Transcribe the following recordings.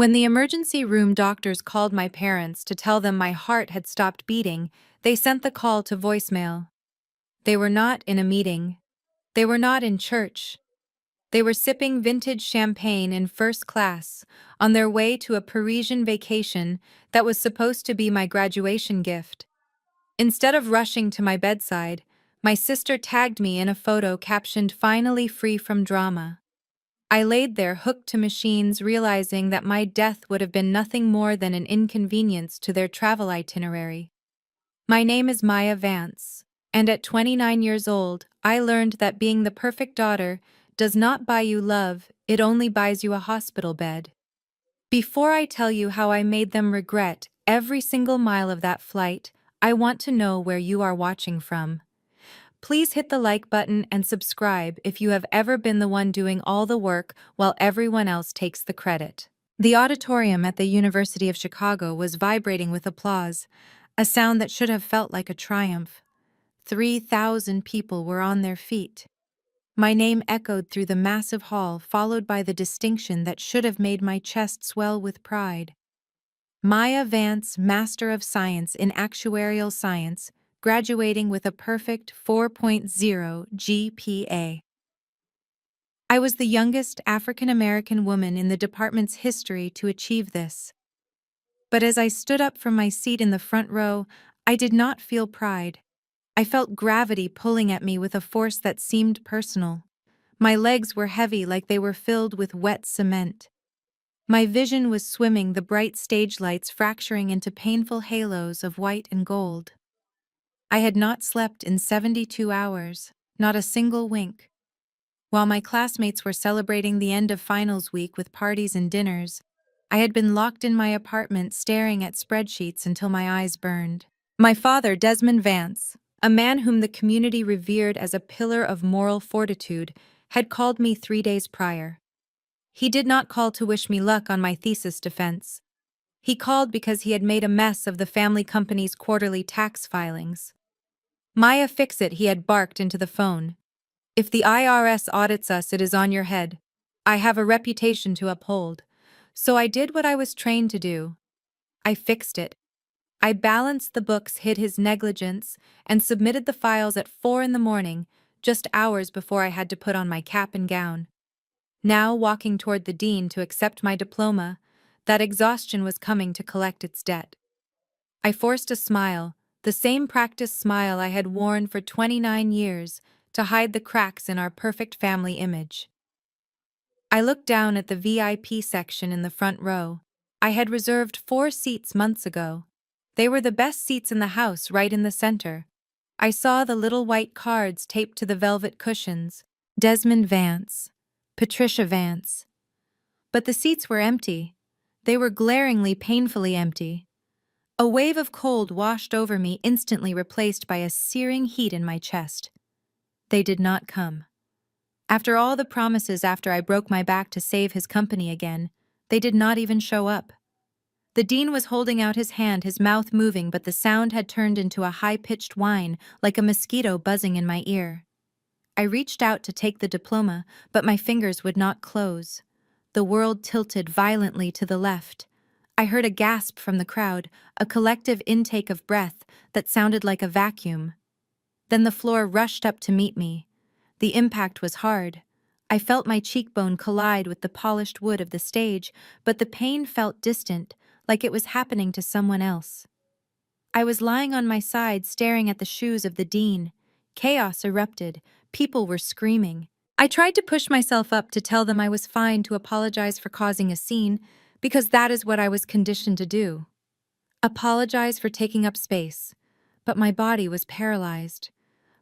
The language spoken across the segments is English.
When the emergency room doctors called my parents to tell them my heart had stopped beating, they sent the call to voicemail. They were not in a meeting. They were not in church. They were sipping vintage champagne in first class, on their way to a Parisian vacation that was supposed to be my graduation gift. Instead of rushing to my bedside, my sister tagged me in a photo captioned "Finally free from drama." I laid there hooked to machines, realizing that my death would have been nothing more than an inconvenience to their travel itinerary. My name is Maya Vance, and at 29 years old, I learned that being the perfect daughter does not buy you love, it only buys you a hospital bed. Before I tell you how I made them regret every single mile of that flight, I want to know where you are watching from. Please hit the like button and subscribe if you have ever been the one doing all the work while everyone else takes the credit. The auditorium at the University of Chicago was vibrating with applause, a sound that should have felt like a triumph. 3,000 people were on their feet. My name echoed through the massive hall, followed by the distinction that should have made my chest swell with pride. Maya Vance, Master of Science in Actuarial Science, graduating with a perfect 4.0 GPA. I was the youngest African-American woman in the department's history to achieve this. But as I stood up from my seat in the front row, I did not feel pride. I felt gravity pulling at me with a force that seemed personal. My legs were heavy, like they were filled with wet cement. My vision was swimming, the bright stage lights fracturing into painful halos of white and gold. I had not slept in 72 hours, not a single wink. While my classmates were celebrating the end of finals week with parties and dinners, I had been locked in my apartment staring at spreadsheets until my eyes burned. My father, Desmond Vance, a man whom the community revered as a pillar of moral fortitude, had called me 3 days prior. He did not call to wish me luck on my thesis defense. He called because he had made a mess of the family company's quarterly tax filings. "Maya, fix it," he had barked into the phone. "If the IRS audits us, it is on your head. I have a reputation to uphold." So I did what I was trained to do. I fixed it. I balanced the books, hid his negligence, and submitted the files at 4 in the morning, just hours before I had to put on my cap and gown. Now, walking toward the dean to accept my diploma, that exhaustion was coming to collect its debt. I forced a smile, the same practiced smile I had worn for 29 years, to hide the cracks in our perfect family image. I looked down at the VIP section in the front row. I had reserved 4 seats months ago. They were the best seats in the house, right in the center. I saw the little white cards taped to the velvet cushions. Desmond Vance, Patricia Vance. But the seats were empty. They were glaringly, painfully empty. A wave of cold washed over me, instantly replaced by a searing heat in my chest. They did not come. After all the promises after I broke my back to save his company again, they did not even show up. The dean was holding out his hand, his mouth moving, but the sound had turned into a high-pitched whine, like a mosquito buzzing in my ear. I reached out to take the diploma, but my fingers would not close. The world tilted violently to the left. I heard a gasp from the crowd, a collective intake of breath that sounded like a vacuum. Then the floor rushed up to meet me. The impact was hard. I felt my cheekbone collide with the polished wood of the stage, but the pain felt distant, like it was happening to someone else. I was lying on my side, staring at the shoes of the dean. Chaos erupted. People were screaming. I tried to push myself up to tell them I was fine, to apologize for causing a scene, because that is what I was conditioned to do. Apologize for taking up space. But my body was paralyzed.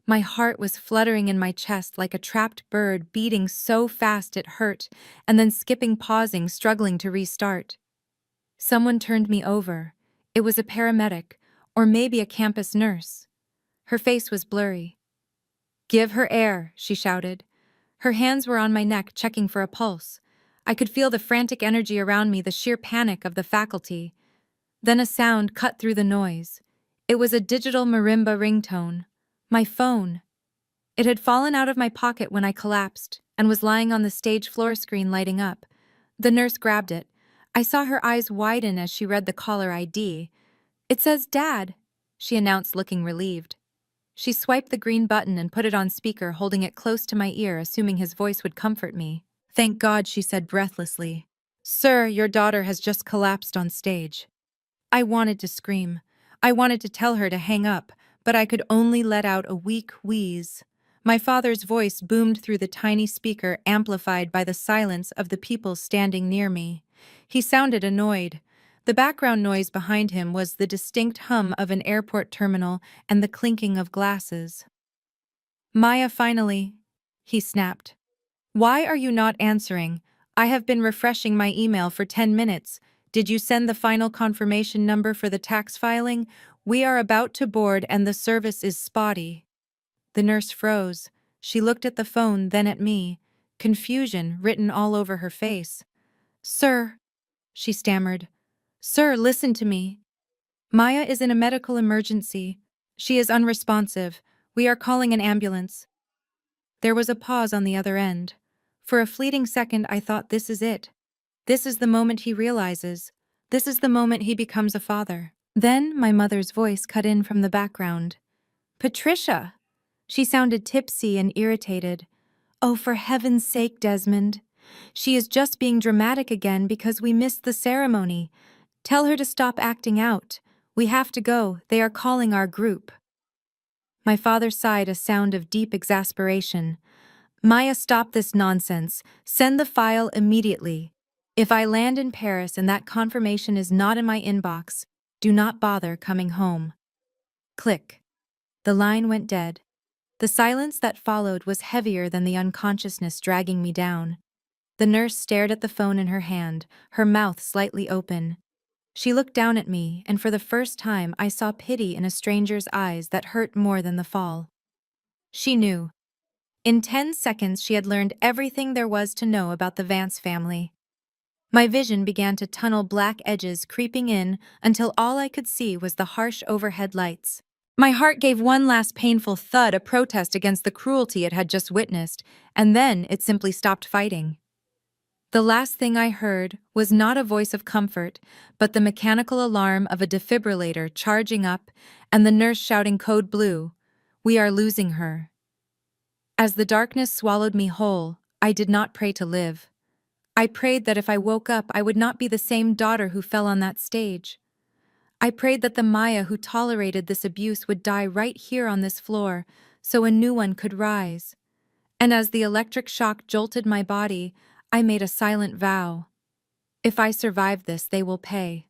My heart was fluttering in my chest like a trapped bird, beating so fast it hurt, and then skipping, pausing, struggling to restart. Someone turned me over. It was a paramedic, or maybe a campus nurse. Her face was blurry. "Give her air," she shouted. Her hands were on my neck, checking for a pulse. I could feel the frantic energy around me, the sheer panic of the faculty. Then a sound cut through the noise. It was a digital marimba ringtone. My phone. It had fallen out of my pocket when I collapsed, and was lying on the stage floor screen, lighting up. The nurse grabbed it. I saw her eyes widen as she read the caller ID. "It says Dad," she announced, looking relieved. She swiped the green button and put it on speaker, holding it close to my ear, assuming his voice would comfort me. "Thank God," she said breathlessly. "Sir, your daughter has just collapsed on stage." I wanted to scream. I wanted to tell her to hang up, but I could only let out a weak wheeze. My father's voice boomed through the tiny speaker, amplified by the silence of the people standing near me. He sounded annoyed. The background noise behind him was the distinct hum of an airport terminal and the clinking of glasses. "Maya, finally," he snapped. "Why are you not answering? I have been refreshing my email for 10 minutes. Did you send the final confirmation number for the tax filing? We are about to board and the service is spotty." The nurse froze. She looked at the phone, then at me, confusion written all over her face. "Sir," she stammered. "Sir, listen to me. Maya is in a medical emergency. She is unresponsive. We are calling an ambulance." There was a pause on the other end. For a fleeting second, I thought, this is it. This is the moment he realizes. This is the moment he becomes a father. Then my mother's voice cut in from the background. "Patricia!" She sounded tipsy and irritated. "Oh, for heaven's sake, Desmond. She is just being dramatic again because we missed the ceremony. Tell her to stop acting out. We have to go. They are calling our group." My father sighed, a sound of deep exasperation. "Maya, stop this nonsense. Send the file immediately. If I land in Paris and that confirmation is not in my inbox, do not bother coming home." Click. The line went dead. The silence that followed was heavier than the unconsciousness dragging me down. The nurse stared at the phone in her hand, her mouth slightly open. She looked down at me, and for the first time I saw pity in a stranger's eyes that hurt more than the fall. She knew. In 10 seconds she had learned everything there was to know about the Vance family. My vision began to tunnel, black edges creeping in until all I could see was the harsh overhead lights. My heart gave one last painful thud, a protest against the cruelty it had just witnessed, and then it simply stopped fighting. The last thing I heard was not a voice of comfort, but the mechanical alarm of a defibrillator charging up and the nurse shouting code blue, "We are losing her." As the darkness swallowed me whole, I did not pray to live. I prayed that if I woke up, I would not be the same daughter who fell on that stage. I prayed that the Maya who tolerated this abuse would die right here on this floor, so a new one could rise. And as the electric shock jolted my body, I made a silent vow. If I survive this, they will pay.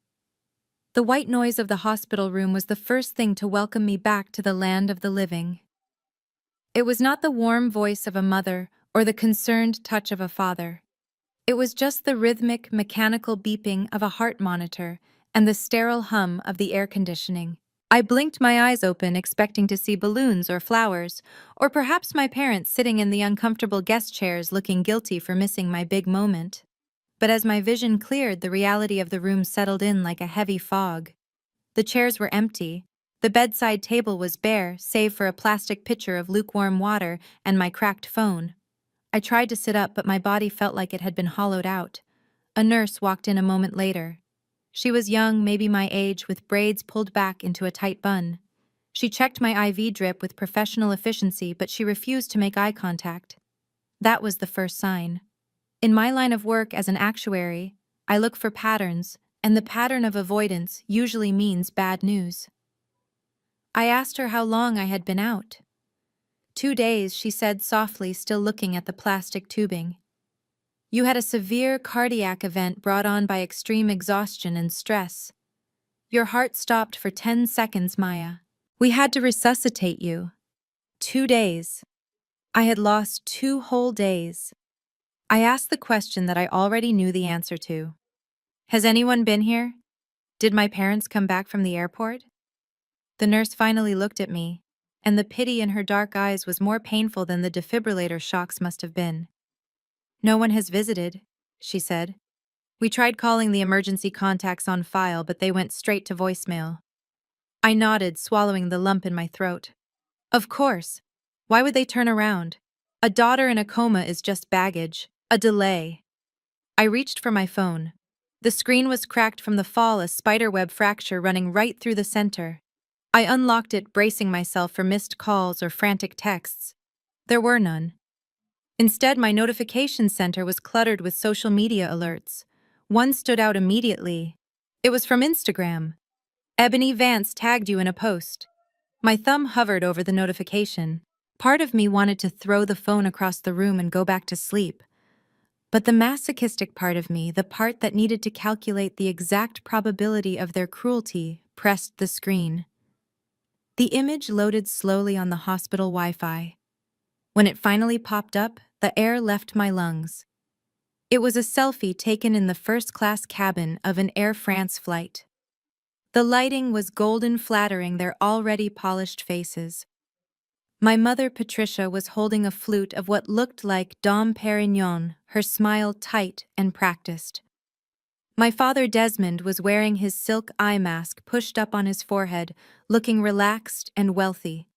The white noise of the hospital room was the first thing to welcome me back to the land of the living. It was not the warm voice of a mother or the concerned touch of a father. It was just the rhythmic, mechanical beeping of a heart monitor and the sterile hum of the air conditioning. I blinked my eyes open, expecting to see balloons or flowers, or perhaps my parents sitting in the uncomfortable guest chairs looking guilty for missing my big moment. But as my vision cleared, the reality of the room settled in like a heavy fog. The chairs were empty. The bedside table was bare, save for a plastic pitcher of lukewarm water and my cracked phone. I tried to sit up, but my body felt like it had been hollowed out. A nurse walked in a moment later. She was young, maybe my age, with braids pulled back into a tight bun. She checked my IV drip with professional efficiency, but she refused to make eye contact. That was the first sign. In my line of work as an actuary, I look for patterns, and the pattern of avoidance usually means bad news. I asked her how long I had been out. 2 days, she said softly, still looking at the plastic tubing. You had a severe cardiac event brought on by extreme exhaustion and stress. Your heart stopped for 10 seconds, Maya. We had to resuscitate you. 2 days. I had lost 2 whole days. I asked the question that I already knew the answer to. Has anyone been here? Did my parents come back from the airport? The nurse finally looked at me, and the pity in her dark eyes was more painful than the defibrillator shocks must have been. No one has visited, she said. We tried calling the emergency contacts on file, but they went straight to voicemail. I nodded, swallowing the lump in my throat. Of course. Why would they turn around? A daughter in a coma is just baggage, a delay. I reached for my phone. The screen was cracked from the fall, a spiderweb fracture running right through the center. I unlocked it, bracing myself for missed calls or frantic texts. There were none. Instead, my notification center was cluttered with social media alerts. One stood out immediately. It was from Instagram. Ebony Vance tagged you in a post. My thumb hovered over the notification. Part of me wanted to throw the phone across the room and go back to sleep. But the masochistic part of me, the part that needed to calculate the exact probability of their cruelty, pressed the screen. The image loaded slowly on the hospital Wi-Fi. When it finally popped up, the air left my lungs. It was a selfie taken in the first-class cabin of an Air France flight. The lighting was golden, flattering their already polished faces. My mother, Patricia, was holding a flute of what looked like Dom Perignon, her smile tight and practiced. My father, Desmond, was wearing his silk eye mask pushed up on his forehead, looking relaxed and wealthy.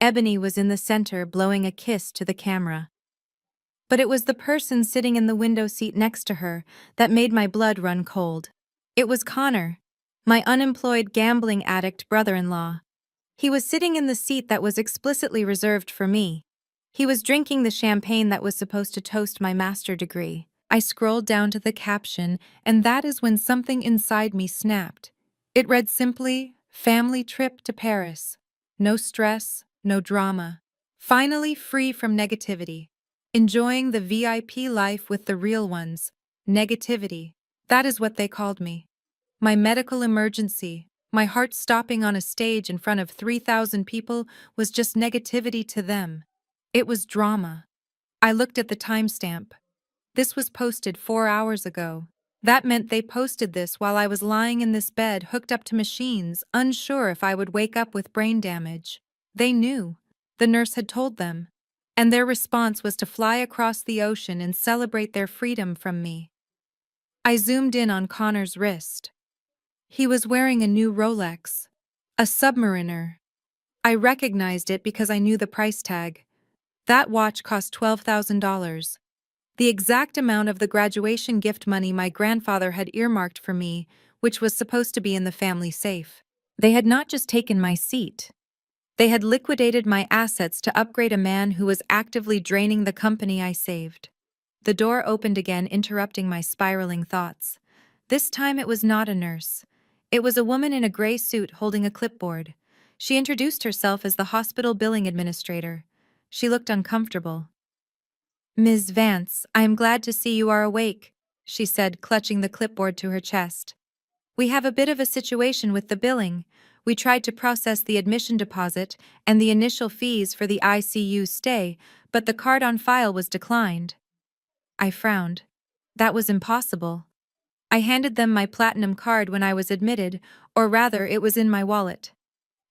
Ebony was in the center, blowing a kiss to the camera. But it was the person sitting in the window seat next to her that made my blood run cold. It was Connor, my unemployed gambling addict brother-in-law. He was sitting in the seat that was explicitly reserved for me. He was drinking the champagne that was supposed to toast my master degree. I scrolled down to the caption, and that is when something inside me snapped. It read simply, "Family trip to Paris. No stress, no drama. Finally free from negativity. Enjoying the VIP life with the real ones. Negativity. That is what they called me. My medical emergency, my heart stopping on a stage in front of 3,000 people was just negativity to them. It was drama. I looked at the timestamp. This was posted 4 hours ago. That meant they posted this while I was lying in this bed hooked up to machines, unsure if I would wake up with brain damage. They knew. The nurse had told them. And their response was to fly across the ocean and celebrate their freedom from me. I zoomed in on Connor's wrist. He was wearing a new Rolex. A Submariner. I recognized it because I knew the price tag. That watch cost $12,000. The exact amount of the graduation gift money my grandfather had earmarked for me, which was supposed to be in the family safe. They had not just taken my seat. They had liquidated my assets to upgrade a man who was actively draining the company I saved. The door opened again, interrupting my spiraling thoughts. This time it was not a nurse. It was a woman in a gray suit holding a clipboard. She introduced herself as the hospital billing administrator. She looked uncomfortable. "Ms. Vance, I am glad to see you are awake," she said, clutching the clipboard to her chest. "We have a bit of a situation with the billing. We tried to process the admission deposit and the initial fees for the ICU stay, but the card on file was declined." I frowned. That was impossible. I handed them my platinum card when I was admitted, or rather, it was in my wallet.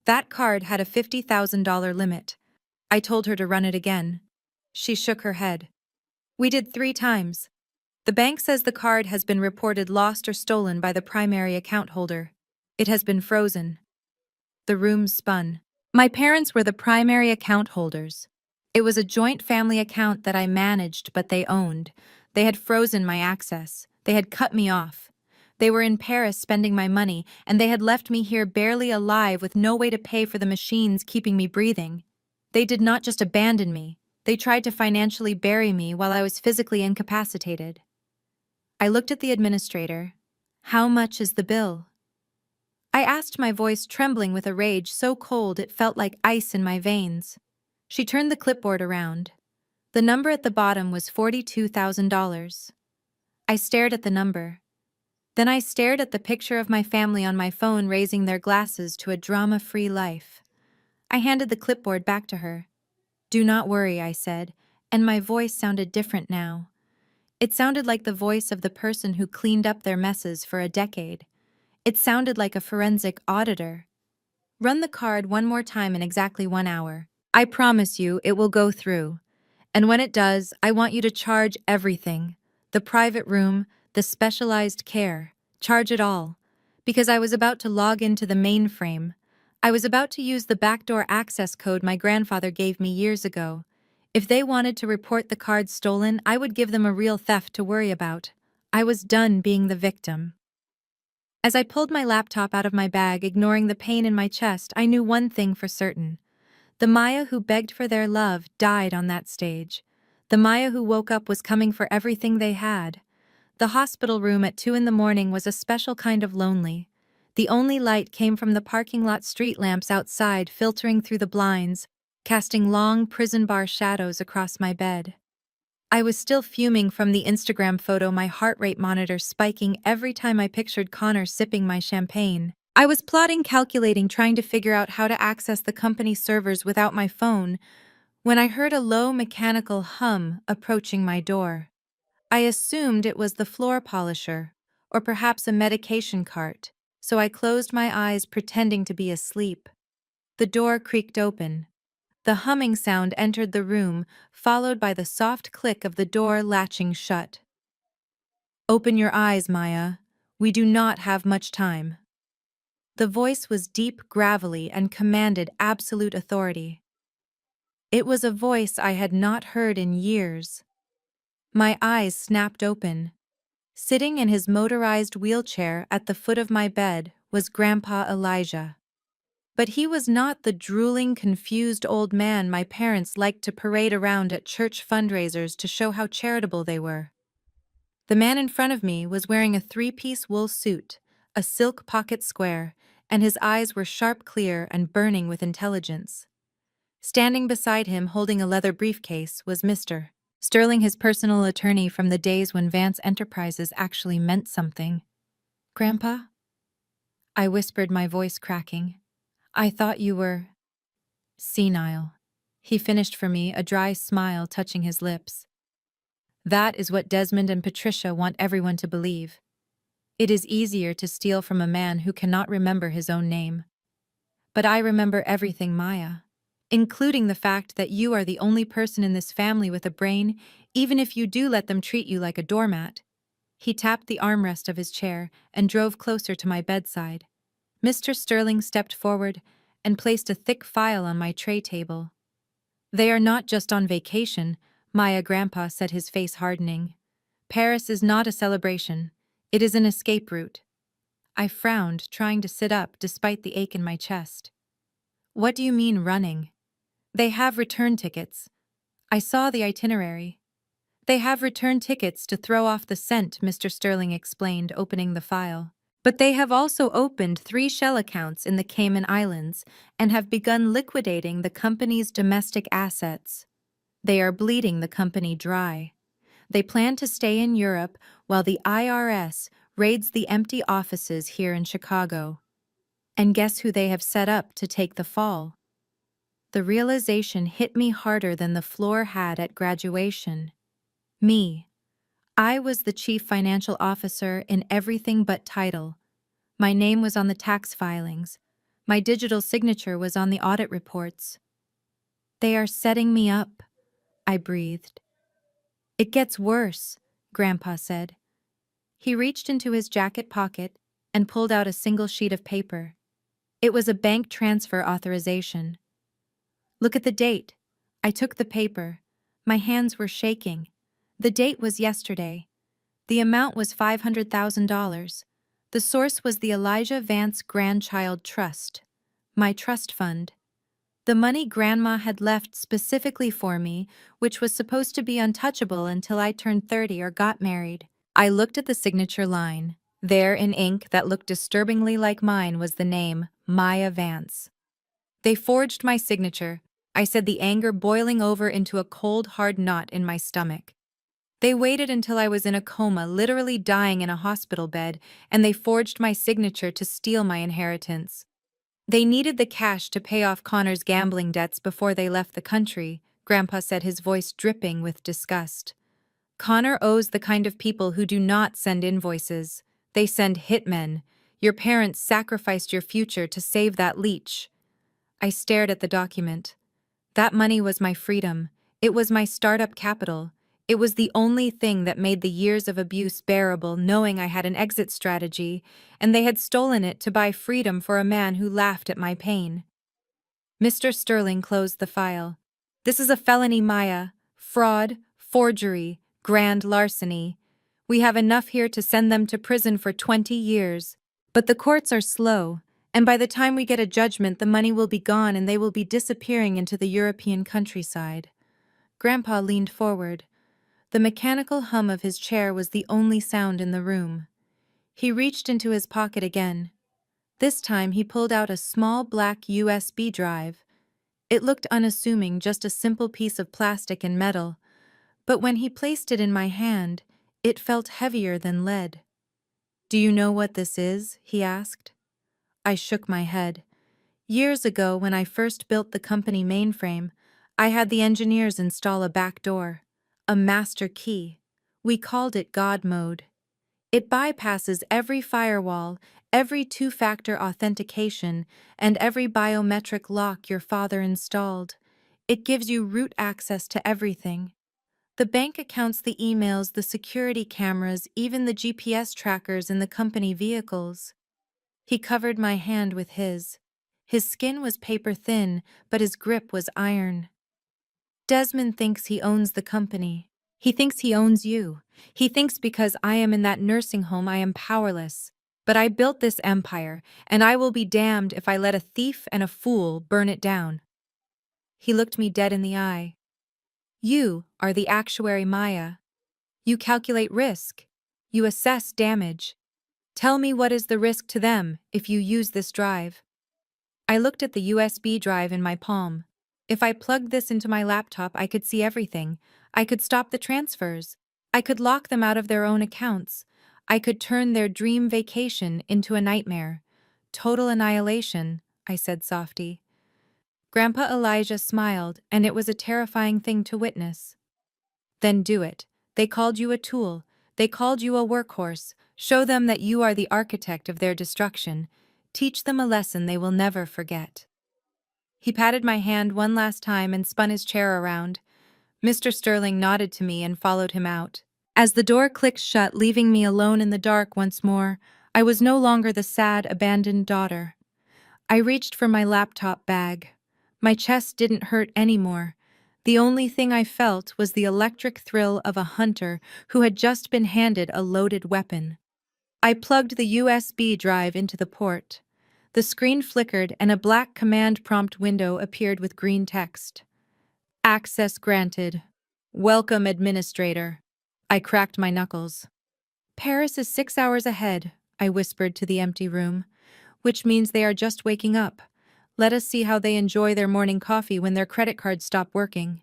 That card had a $50,000 limit. I told her to run it again. She shook her head. "We did 3 times. The bank says the card has been reported lost or stolen by the primary account holder. It has been frozen." The room spun. My parents were the primary account holders. It was a joint family account that I managed, but they owned. They had frozen my access. They had cut me off. They were in Paris spending my money, and they had left me here barely alive with no way to pay for the machines keeping me breathing. They did not just abandon me. They tried to financially bury me while I was physically incapacitated. I looked at the administrator. "How much is the bill?" I asked, my voice trembling with a rage so cold it felt like ice in my veins. She turned the clipboard around. The number at the bottom was $42,000. I stared at the number. Then I stared at the picture of my family on my phone raising their glasses to a drama-free life. I handed the clipboard back to her. "Do not worry," I said, and my voice sounded different now. It sounded like the voice of the person who cleaned up their messes for a decade. It sounded like a forensic auditor. "Run the card one more time in exactly 1 hour. I promise you it will go through. And when it does, I want you to charge everything. The private room, the specialized care. Charge it all. Because I was about to log into the mainframe. I was about to use the backdoor access code my grandfather gave me years ago. If they wanted to report the card stolen, I would give them a real theft to worry about. I was done being the victim. As I pulled my laptop out of my bag, ignoring the pain in my chest, I knew one thing for certain. The Maya who begged for their love died on that stage. The Maya who woke up was coming for everything they had. The hospital room at 2 in the morning was a special kind of lonely. The only light came from the parking lot street lamps outside, filtering through the blinds, casting long prison bar shadows across my bed. I was still fuming from the Instagram photo, my heart rate monitor spiking every time I pictured Connor sipping my champagne. I was plotting, calculating, trying to figure out how to access the company servers without my phone, when I heard a low mechanical hum approaching my door. I assumed it was the floor polisher, or perhaps a medication cart, so I closed my eyes, pretending to be asleep. The door creaked open. The humming sound entered the room, followed by the soft click of the door latching shut. "Open your eyes, Maya. We do not have much time." The voice was deep, gravelly, and commanded absolute authority. It was a voice I had not heard in years. My eyes snapped open. Sitting in his motorized wheelchair at the foot of my bed was Grandpa Elijah. But he was not the drooling, confused old man my parents liked to parade around at church fundraisers to show how charitable they were. The man in front of me was wearing a three-piece wool suit, a silk pocket square, and his eyes were sharp, clear, and burning with intelligence. Standing beside him, holding a leather briefcase, was Mr. Sterling, his personal attorney from the days when Vance Enterprises actually meant something. "Grandpa?" I whispered, my voice cracking. "I thought you were senile." He finished for me, a dry smile touching his lips. "That is what Desmond and Patricia want everyone to believe. It is easier to steal from a man who cannot remember his own name. But I remember everything, Maya, including the fact that you are the only person in this family with a brain, even if you do let them treat you like a doormat." He tapped the armrest of his chair and drove closer to my bedside. Mr. Sterling stepped forward and placed a thick file on my tray table. "They are not just on vacation," Maya Grandpa said, his face hardening. "Paris is not a celebration. It is an escape route." I frowned, trying to sit up despite the ache in my chest. "What do you mean, running?" "They have return tickets." I saw the itinerary. "They have return tickets to throw off the scent," Mr. Sterling explained, opening the file. "But they have also opened 3 shell accounts in the Cayman Islands and have begun liquidating the company's domestic assets. They are bleeding the company dry. They plan to stay in Europe while the IRS raids the empty offices here in Chicago. And guess who they have set up to take the fall?" The realization hit me harder than the floor had at graduation. Me. I was the chief financial officer in everything but title. My name was on the tax filings. My digital signature was on the audit reports. "They are setting me up," I breathed. "It gets worse," Grandpa said. He reached into his jacket pocket and pulled out a single sheet of paper. It was a bank transfer authorization. "Look at the date." I took the paper. My hands were shaking. The date was yesterday. The amount was $500,000. The source was the Elijah Vance Grandchild Trust, my trust fund. The money Grandma had left specifically for me, which was supposed to be untouchable until I turned 30 or got married. I looked at the signature line. There, in ink that looked disturbingly like mine, was the name, Maya Vance. "They forged my signature," I said, the anger boiling over into a cold, hard knot in my stomach. "They waited until I was in a coma, literally dying in a hospital bed, and they forged my signature to steal my inheritance. They needed the cash to pay off Connor's gambling debts before they left the country," Grandpa said, his voice dripping with disgust. "Connor owes the kind of people who do not send invoices. They send hitmen. Your parents sacrificed your future to save that leech." I stared at the document. That money was my freedom. It was my startup capital. It was the only thing that made the years of abuse bearable, knowing I had an exit strategy, and they had stolen it to buy freedom for a man who laughed at my pain. Mr. Sterling closed the file. "This is a felony, Maya. Fraud, forgery, grand larceny. We have enough here to send them to prison for 20 years. But the courts are slow, and by the time we get a judgment, the money will be gone and they will be disappearing into the European countryside. Grandpa leaned forward. The mechanical hum of his chair was the only sound in the room. He reached into his pocket again. This time he pulled out a small black USB drive. It looked unassuming, just a simple piece of plastic and metal. But when he placed it in my hand, it felt heavier than lead. "Do you know what this is?" he asked. I shook my head. Years ago, when I first built the company mainframe, I had the engineers install a backdoor, a master key. We called it God mode. It bypasses every firewall, every two-factor authentication, and every biometric lock your father installed. It gives you root access to everything. The bank accounts, the emails, the security cameras, even the GPS trackers in the company vehicles. He covered my hand with his. His skin was paper thin, but his grip was iron. Desmond thinks he owns the company. He thinks he owns you. He thinks because I am in that nursing home I am powerless. But I built this empire, and I will be damned if I let a thief and a fool burn it down. He looked me dead in the eye. You are the actuary, Maya. You calculate risk. You assess damage. Tell me, what is the risk to them if you use this drive? I looked at the USB drive in my palm. If I plugged this into my laptop, I could see everything. I could stop the transfers. I could lock them out of their own accounts. I could turn their dream vacation into a nightmare. Total annihilation, I said softly. Grandpa Elijah smiled, and it was a terrifying thing to witness. Then do it. They called you a tool. They called you a workhorse. Show them that you are the architect of their destruction. Teach them a lesson they will never forget. He patted my hand one last time and spun his chair around. Mr. Sterling nodded to me and followed him out. As the door clicked shut, leaving me alone in the dark once more, I was no longer the sad, abandoned daughter. I reached for my laptop bag. My chest didn't hurt anymore. The only thing I felt was the electric thrill of a hunter who had just been handed a loaded weapon. I plugged the USB drive into the port. The screen flickered and a black command prompt window appeared with green text. Access granted. Welcome, administrator. I cracked my knuckles. Paris is 6 hours ahead, I whispered to the empty room, which means they are just waking up. Let us see how they enjoy their morning coffee when their credit cards stop working.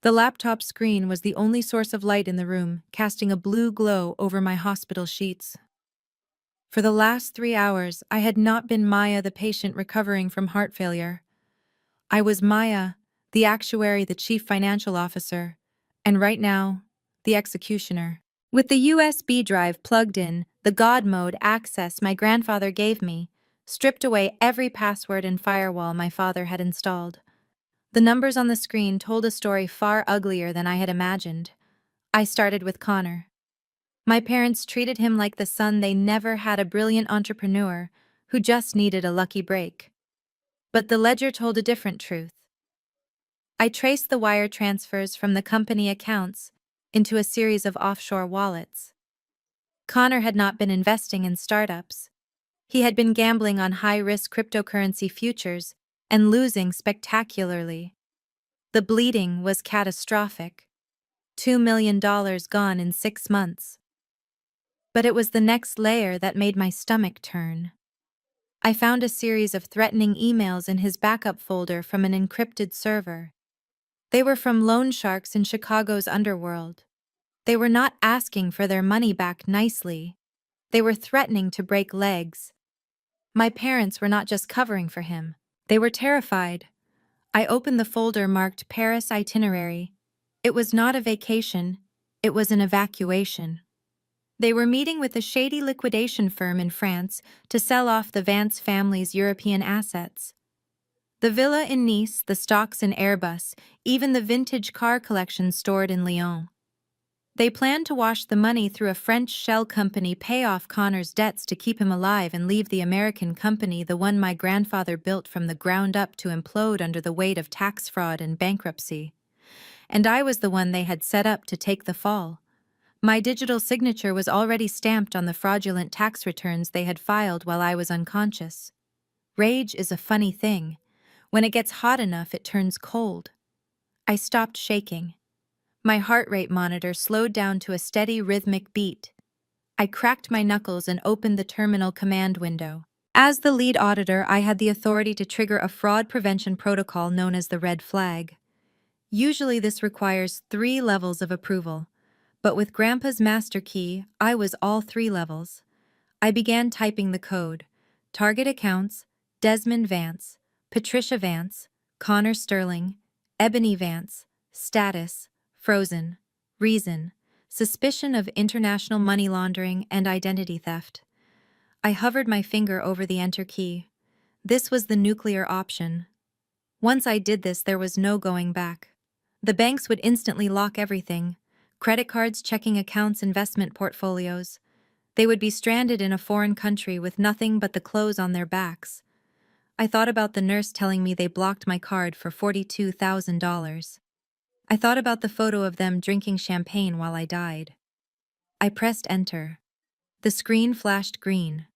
The laptop screen was the only source of light in the room, casting a blue glow over my hospital sheets. For the last 3 hours, I had not been Maya, the patient recovering from heart failure. I was Maya, the actuary, the chief financial officer, and right now, the executioner. With the USB drive plugged in, the God mode access my grandfather gave me stripped away every password and firewall my father had installed. The numbers on the screen told a story far uglier than I had imagined. I started with Connor. My parents treated him like the son they never had, a brilliant entrepreneur who just needed a lucky break. But the ledger told a different truth. I traced the wire transfers from the company accounts into a series of offshore wallets. Connor had not been investing in startups. He had been gambling on high-risk cryptocurrency futures and losing spectacularly. The bleeding was catastrophic. $2 million gone in 6 months. But it was the next layer that made my stomach turn. I found a series of threatening emails in his backup folder from an encrypted server. They were from loan sharks in Chicago's underworld. They were not asking for their money back nicely. They were threatening to break legs. My parents were not just covering for him. They were terrified. I opened the folder marked Paris itinerary. It was not a vacation. It was an evacuation. They were meeting with a shady liquidation firm in France to sell off the Vance family's European assets. The villa in Nice, the stocks in Airbus, even the vintage car collection stored in Lyon. They planned to wash the money through a French shell company, pay off Connor's debts to keep him alive, and leave the American company, the one my grandfather built from the ground up, to implode under the weight of tax fraud and bankruptcy. And I was the one they had set up to take the fall. My digital signature was already stamped on the fraudulent tax returns they had filed while I was unconscious. Rage is a funny thing. When it gets hot enough, it turns cold. I stopped shaking. My heart rate monitor slowed down to a steady rhythmic beat. I cracked my knuckles and opened the terminal command window. As the lead auditor, I had the authority to trigger a fraud prevention protocol known as the red flag. Usually this requires 3 levels of approval, but with Grandpa's master key, I was all 3 levels. I began typing the code. Target accounts: Desmond Vance, Patricia Vance, Connor Sterling, Ebony Vance. Status: frozen. Reason: suspicion of international money laundering and identity theft. I hovered my finger over the enter key. This was the nuclear option. Once I did this, there was no going back. The banks would instantly lock everything: credit cards, checking accounts, investment portfolios. They would be stranded in a foreign country with nothing but the clothes on their backs. I thought about the nurse telling me they blocked my card for $42,000. I thought about the photo of them drinking champagne while I died. I pressed enter. The screen flashed green.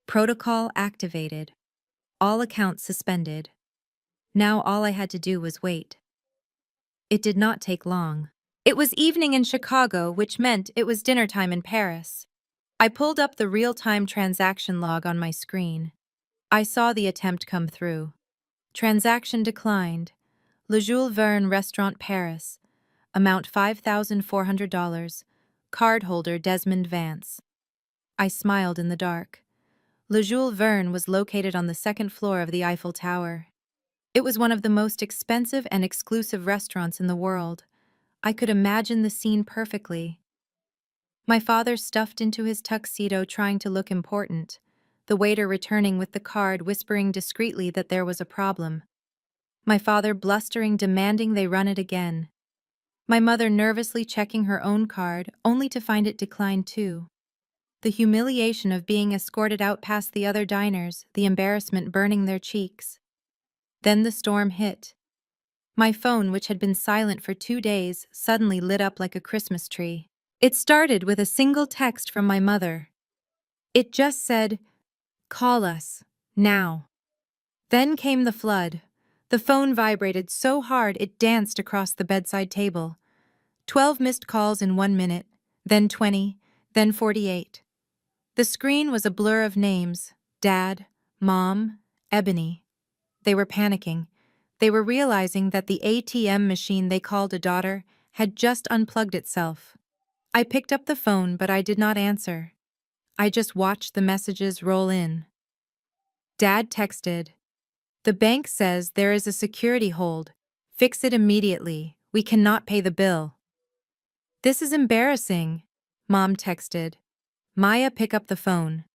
Protocol activated. All accounts suspended. Now all I had to do was wait. It did not take long. It was evening in Chicago, which meant it was dinner time in Paris. I pulled up the real-time transaction log on my screen. I saw the attempt come through. Transaction declined. Le Jules Verne Restaurant, Paris. Amount $5,400. Cardholder Desmond Vance. I smiled in the dark. Le Jules Verne was located on the second floor of the Eiffel Tower. It was one of the most expensive and exclusive restaurants in the world. I could imagine the scene perfectly. My father stuffed into his tuxedo trying to look important, the waiter returning with the card whispering discreetly that there was a problem. My father blustering, demanding they run it again. My mother nervously checking her own card, only to find it declined too. The humiliation of being escorted out past the other diners, the embarrassment burning their cheeks. Then the storm hit. My phone, which had been silent for 2 days, suddenly lit up like a Christmas tree. It started with a single text from my mother. It just said, "Call us, now." Then came the flood. The phone vibrated so hard it danced across the bedside table. 12 missed calls in 1 minute, then 20, then 48. The screen was a blur of names: Dad, Mom, Ebony. They were panicking. They were realizing that the ATM machine they called a daughter had just unplugged itself. I picked up the phone, but I did not answer. I just watched the messages roll in. Dad texted, "The bank says there is a security hold. Fix it immediately. We cannot pay the bill." "This is embarrassing," Mom texted. "Maya, pick up the phone."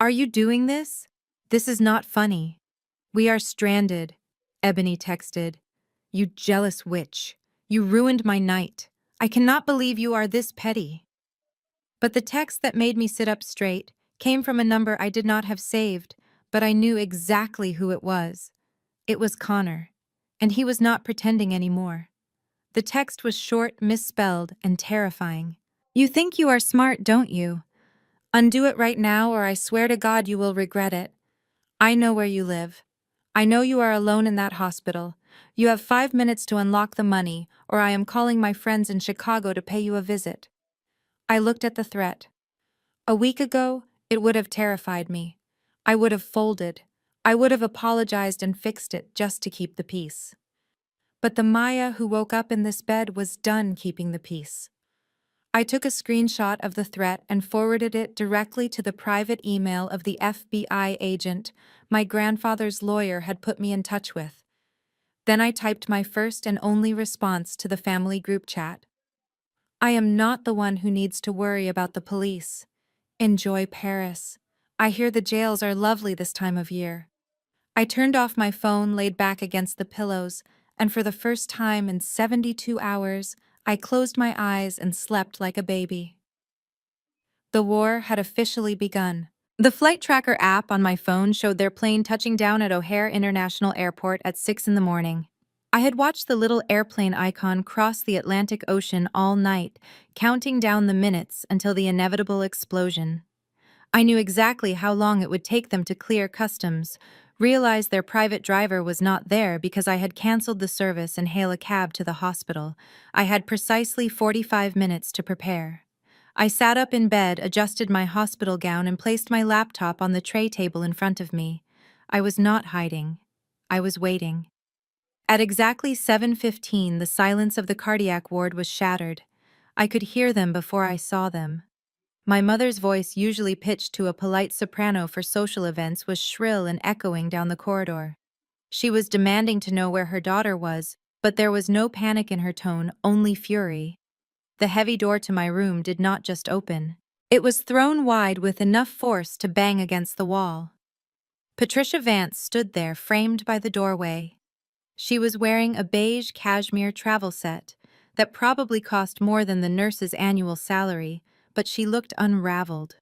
"Are you doing this? This is not funny." "We are stranded," Ebony texted. "You jealous witch. You ruined my night. I cannot believe you are this petty." But the text that made me sit up straight came from a number I did not have saved, but I knew exactly who it was. It was Connor, and he was not pretending anymore. The text was short, misspelled, and terrifying. "You think you are smart, don't you? Undo it right now, or I swear to God you will regret it. I know where you live. I know you are alone in that hospital. You have 5 minutes to unlock the money, or I am calling my friends in Chicago to pay you a visit." I looked at the threat. A week ago, it would have terrified me. I would have folded. I would have apologized and fixed it just to keep the peace. But the Maya who woke up in this bed was done keeping the peace. I took a screenshot of the threat and forwarded it directly to the private email of the FBI agent my grandfather's lawyer had put me in touch with. Then I typed my first and only response to the family group chat. "I am not the one who needs to worry about the police. Enjoy Paris. I hear the jails are lovely this time of year." I turned off my phone, laid back against the pillows, and for the first time in 72 hours, I closed my eyes and slept like a baby. The war had officially begun. The flight tracker app on my phone showed their plane touching down at O'Hare International Airport at 6 in the morning. I had watched the little airplane icon cross the Atlantic Ocean all night, counting down the minutes until the inevitable explosion. I knew exactly how long it would take them to clear customs, realize their private driver was not there because I had canceled the service and hail a cab to the hospital. I had precisely 45 minutes to prepare. I sat up in bed, adjusted my hospital gown, and placed my laptop on the tray table in front of me. I was not hiding. I was waiting. At exactly 7:15, the silence of the cardiac ward was shattered. I could hear them before I saw them. My mother's voice, usually pitched to a polite soprano for social events, was shrill and echoing down the corridor. She was demanding to know where her daughter was, but there was no panic in her tone, only fury. The heavy door to my room did not just open. It was thrown wide with enough force to bang against the wall. Patricia Vance stood there, framed by the doorway. She was wearing a beige cashmere travel set that probably cost more than the nurse's annual salary, but she looked unraveled.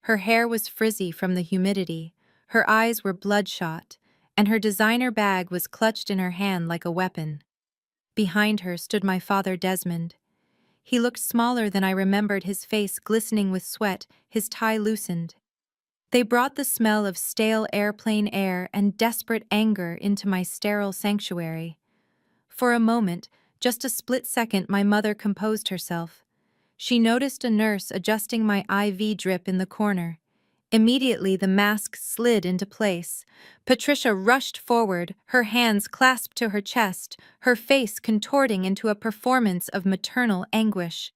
Her hair was frizzy from the humidity, her eyes were bloodshot, and her designer bag was clutched in her hand like a weapon. Behind her stood my father Desmond. He looked smaller than I remembered, his face glistening with sweat, his tie loosened. They brought the smell of stale airplane air and desperate anger into my sterile sanctuary. For a moment, just a split second, my mother composed herself. She noticed a nurse adjusting my IV drip in the corner. Immediately, the mask slid into place. Patricia rushed forward, her hands clasped to her chest, her face contorting into a performance of maternal anguish.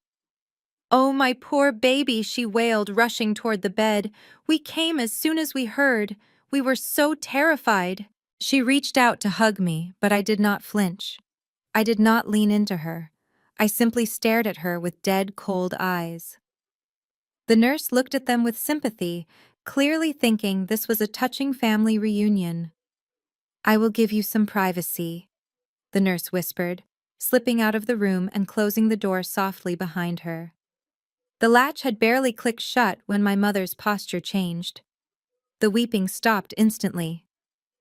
"Oh, my poor baby," she wailed, rushing toward the bed. "We came as soon as we heard. We were so terrified." She reached out to hug me, but I did not flinch. I did not lean into her. I simply stared at her with dead, cold eyes. The nurse looked at them with sympathy, clearly thinking this was a touching family reunion. "I will give you some privacy," the nurse whispered, slipping out of the room and closing the door softly behind her. The latch had barely clicked shut when my mother's posture changed. The weeping stopped instantly.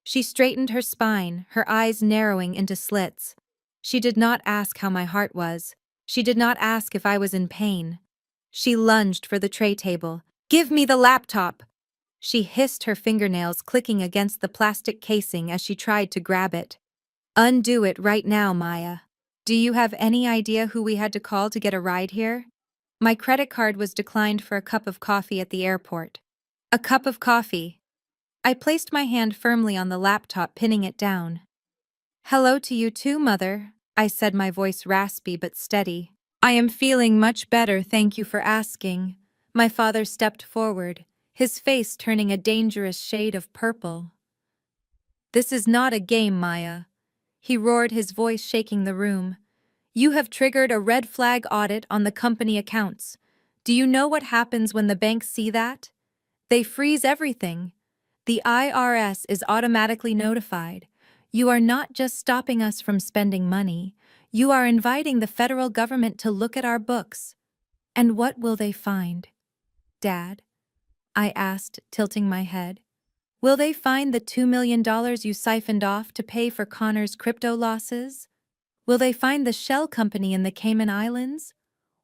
She straightened her spine, her eyes narrowing into slits. She did not ask how my heart was. She did not ask if I was in pain. She lunged for the tray table. "Give me the laptop!" She hissed, her fingernails clicking against the plastic casing as she tried to grab it. "Undo it right now, Maya. Do you have any idea who we had to call to get a ride here?" My credit card was declined for a cup of coffee at the airport. A cup of coffee. I placed my hand firmly on the laptop, pinning it down. "Hello to you too, Mother," I said, my voice raspy but steady. "I am feeling much better, thank you for asking." My father stepped forward, his face turning a dangerous shade of purple. "This is not a game, Maya," he roared, his voice shaking the room. "You have triggered a red flag audit on the company accounts. Do you know what happens when the banks see that? They freeze everything. The IRS is automatically notified. You are not just stopping us from spending money, you are inviting the federal government to look at our books. And what will they find, Dad?" I asked, tilting my head. "Will they find the $2 million you siphoned off to pay for Connor's crypto losses? Will they find the shell company in the Cayman Islands?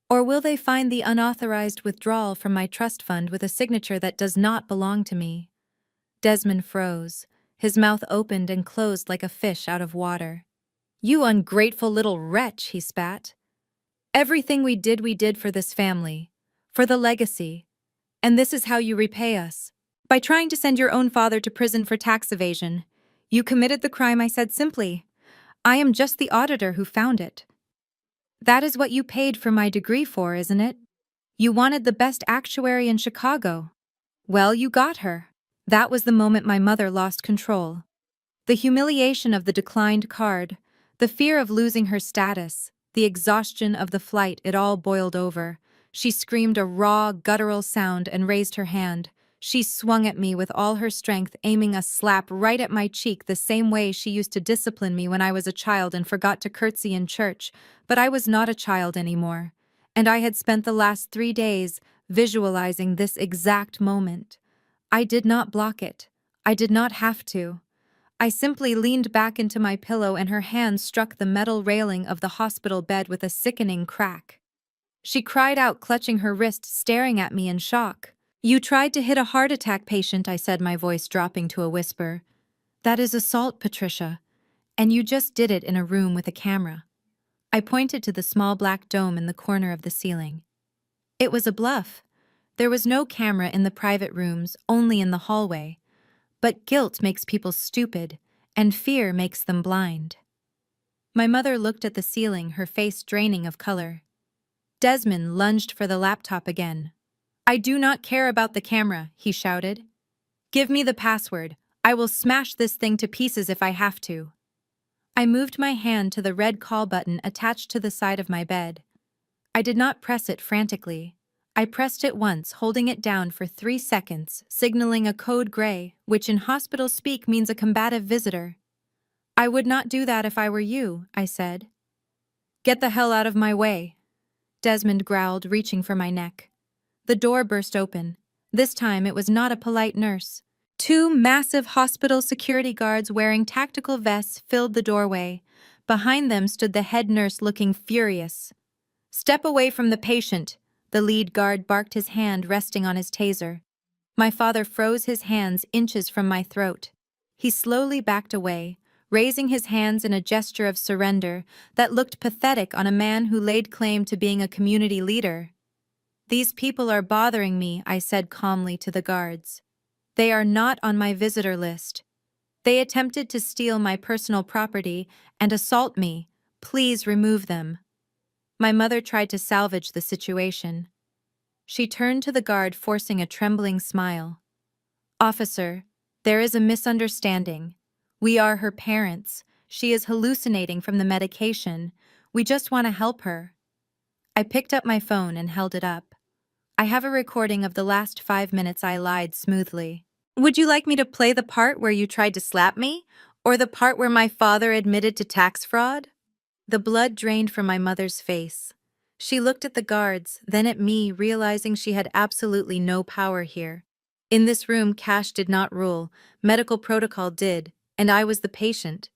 Or will they find the unauthorized withdrawal from my trust fund with a signature that does not belong to me?" Desmond froze. His mouth opened and closed like a fish out of water. "You ungrateful little wretch," he spat. "Everything we did for this family, for the legacy. And this is how you repay us. By trying to send your own father to prison for tax evasion. You committed the crime," I said simply. "I am just the auditor who found it. That is what you paid for my degree for, isn't it? You wanted the best actuary in Chicago. Well, you got her." That was the moment my mother lost control. The humiliation of the declined card, the fear of losing her status, the exhaustion of the flight, it all boiled over. She screamed a raw, guttural sound and raised her hand. She swung at me with all her strength, aiming a slap right at my cheek the same way she used to discipline me when I was a child and forgot to curtsy in church. But I was not a child anymore, and I had spent the last 3 days visualizing this exact moment. I did not block it. I did not have to. I simply leaned back into my pillow and her hand struck the metal railing of the hospital bed with a sickening crack. She cried out, clutching her wrist, staring at me in shock. "You tried to hit a heart attack patient," I said, my voice dropping to a whisper. "That is assault, Patricia. And you just did it in a room with a camera." I pointed to the small black dome in the corner of the ceiling. It was a bluff. There was no camera in the private rooms, only in the hallway. But guilt makes people stupid, and fear makes them blind. My mother looked at the ceiling, her face draining of color. Desmond lunged for the laptop again. "I do not care about the camera," he shouted. "Give me the password. I will smash this thing to pieces if I have to." I moved my hand to the red call button attached to the side of my bed. I did not press it frantically. I pressed it once, holding it down for 3 seconds, signaling a code gray, which in hospital speak means a combative visitor. "I would not do that if I were you," I said. "Get the hell out of my way," Desmond growled, reaching for my neck. The door burst open. This time it was not a polite nurse. 2 massive hospital security guards wearing tactical vests filled the doorway. Behind them stood the head nurse, looking furious. "Step away from the patient," the lead guard barked, his hand resting on his taser. My father froze, his hands inches from my throat. He slowly backed away, raising his hands in a gesture of surrender that looked pathetic on a man who laid claim to being a community leader. "These people are bothering me," I said calmly to the guards. "They are not on my visitor list. They attempted to steal my personal property and assault me. Please remove them." My mother tried to salvage the situation. She turned to the guard, forcing a trembling smile. "Officer, there is a misunderstanding. We are her parents. She is hallucinating from the medication. We just want to help her." I picked up my phone and held it up. "I have a recording of the last 5 minutes," I lied smoothly. "Would you like me to play the part where you tried to slap me? Or the part where my father admitted to tax fraud?" The blood drained from my mother's face. She looked at the guards, then at me, realizing she had absolutely no power here. In this room, cash did not rule, medical protocol did, and I was the patient.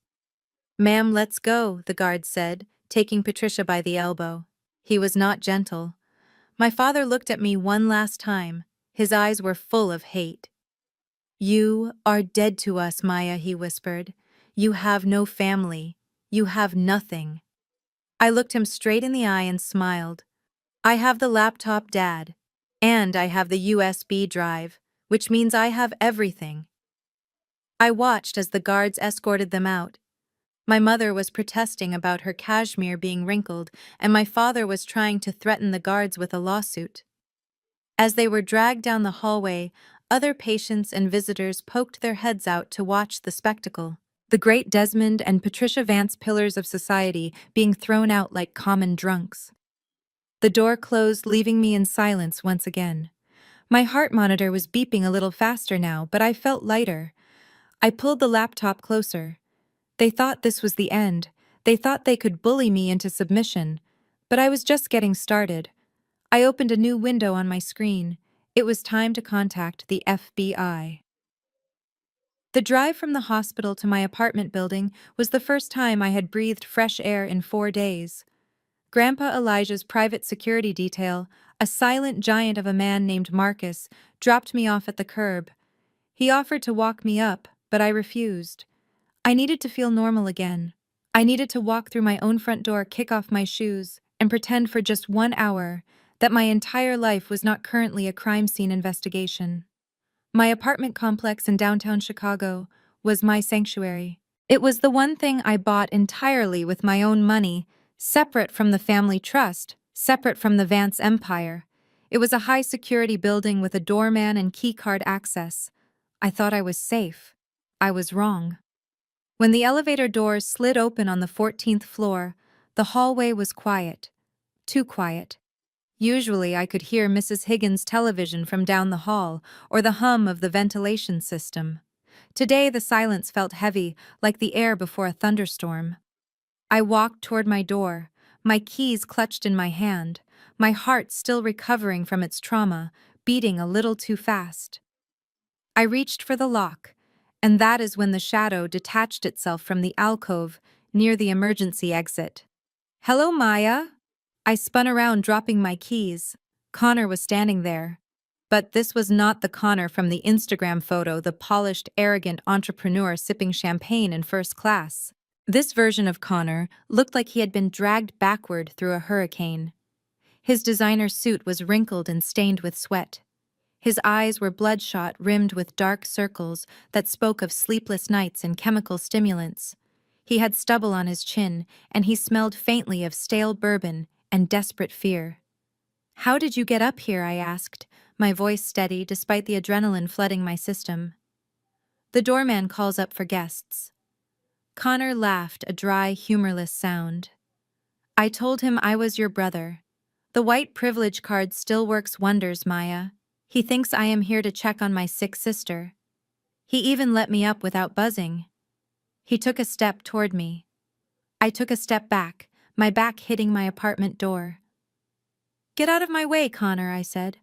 "Ma'am, let's go," the guard said, taking Patricia by the elbow. He was not gentle. My father looked at me one last time. His eyes were full of hate. "You are dead to us, Maya," he whispered. "You have no family. You have nothing." I looked him straight in the eye and smiled. "I have the laptop, Dad. And I have the USB drive, which means I have everything." I watched as the guards escorted them out. My mother was protesting about her cashmere being wrinkled, and my father was trying to threaten the guards with a lawsuit. As they were dragged down the hallway, other patients and visitors poked their heads out to watch the spectacle. The great Desmond and Patricia Vance, pillars of society, being thrown out like common drunks. The door closed, leaving me in silence once again. My heart monitor was beeping a little faster now, but I felt lighter. I pulled the laptop closer. They thought this was the end. They thought they could bully me into submission. But I was just getting started. I opened a new window on my screen. It was time to contact the FBI. The drive from the hospital to my apartment building was the first time I had breathed fresh air in 4 days. Grandpa Elijah's private security detail, a silent giant of a man named Marcus, dropped me off at the curb. He offered to walk me up, but I refused. I needed to feel normal again. I needed to walk through my own front door, kick off my shoes, and pretend for just 1 hour that my entire life was not currently a crime scene investigation. My apartment complex in downtown Chicago was my sanctuary. It was the one thing I bought entirely with my own money, separate from the family trust, separate from the Vance empire. It was a high-security building with a doorman and keycard access. I thought I was safe. I was wrong. When the elevator doors slid open on the 14th floor, the hallway was quiet. Too quiet. Usually I could hear Mrs. Higgins' television from down the hall, or the hum of the ventilation system. Today the silence felt heavy, like the air before a thunderstorm. I walked toward my door, my keys clutched in my hand, my heart still recovering from its trauma, beating a little too fast. I reached for the lock, And that is when the shadow detached itself from the alcove near the emergency exit. "Hello, Maya." I spun around, dropping my keys. Connor was standing there. But this was not the Connor from the Instagram photo, the polished, arrogant entrepreneur sipping champagne in first class. This version of Connor looked like he had been dragged backward through a hurricane. His designer suit was wrinkled and stained with sweat. His eyes were bloodshot, rimmed with dark circles that spoke of sleepless nights and chemical stimulants. He had stubble on his chin, and he smelled faintly of stale bourbon and desperate fear. "How did you get up here?" I asked, my voice steady despite the adrenaline flooding my system. "The doorman calls up for guests." Connor laughed, a dry, humorless sound. "I told him I was your brother. The white privilege card still works wonders, Maya. He thinks I am here to check on my sick sister. He even let me up without buzzing." He took a step toward me. I took a step back, my back hitting my apartment door. "Get out of my way, Connor," I said.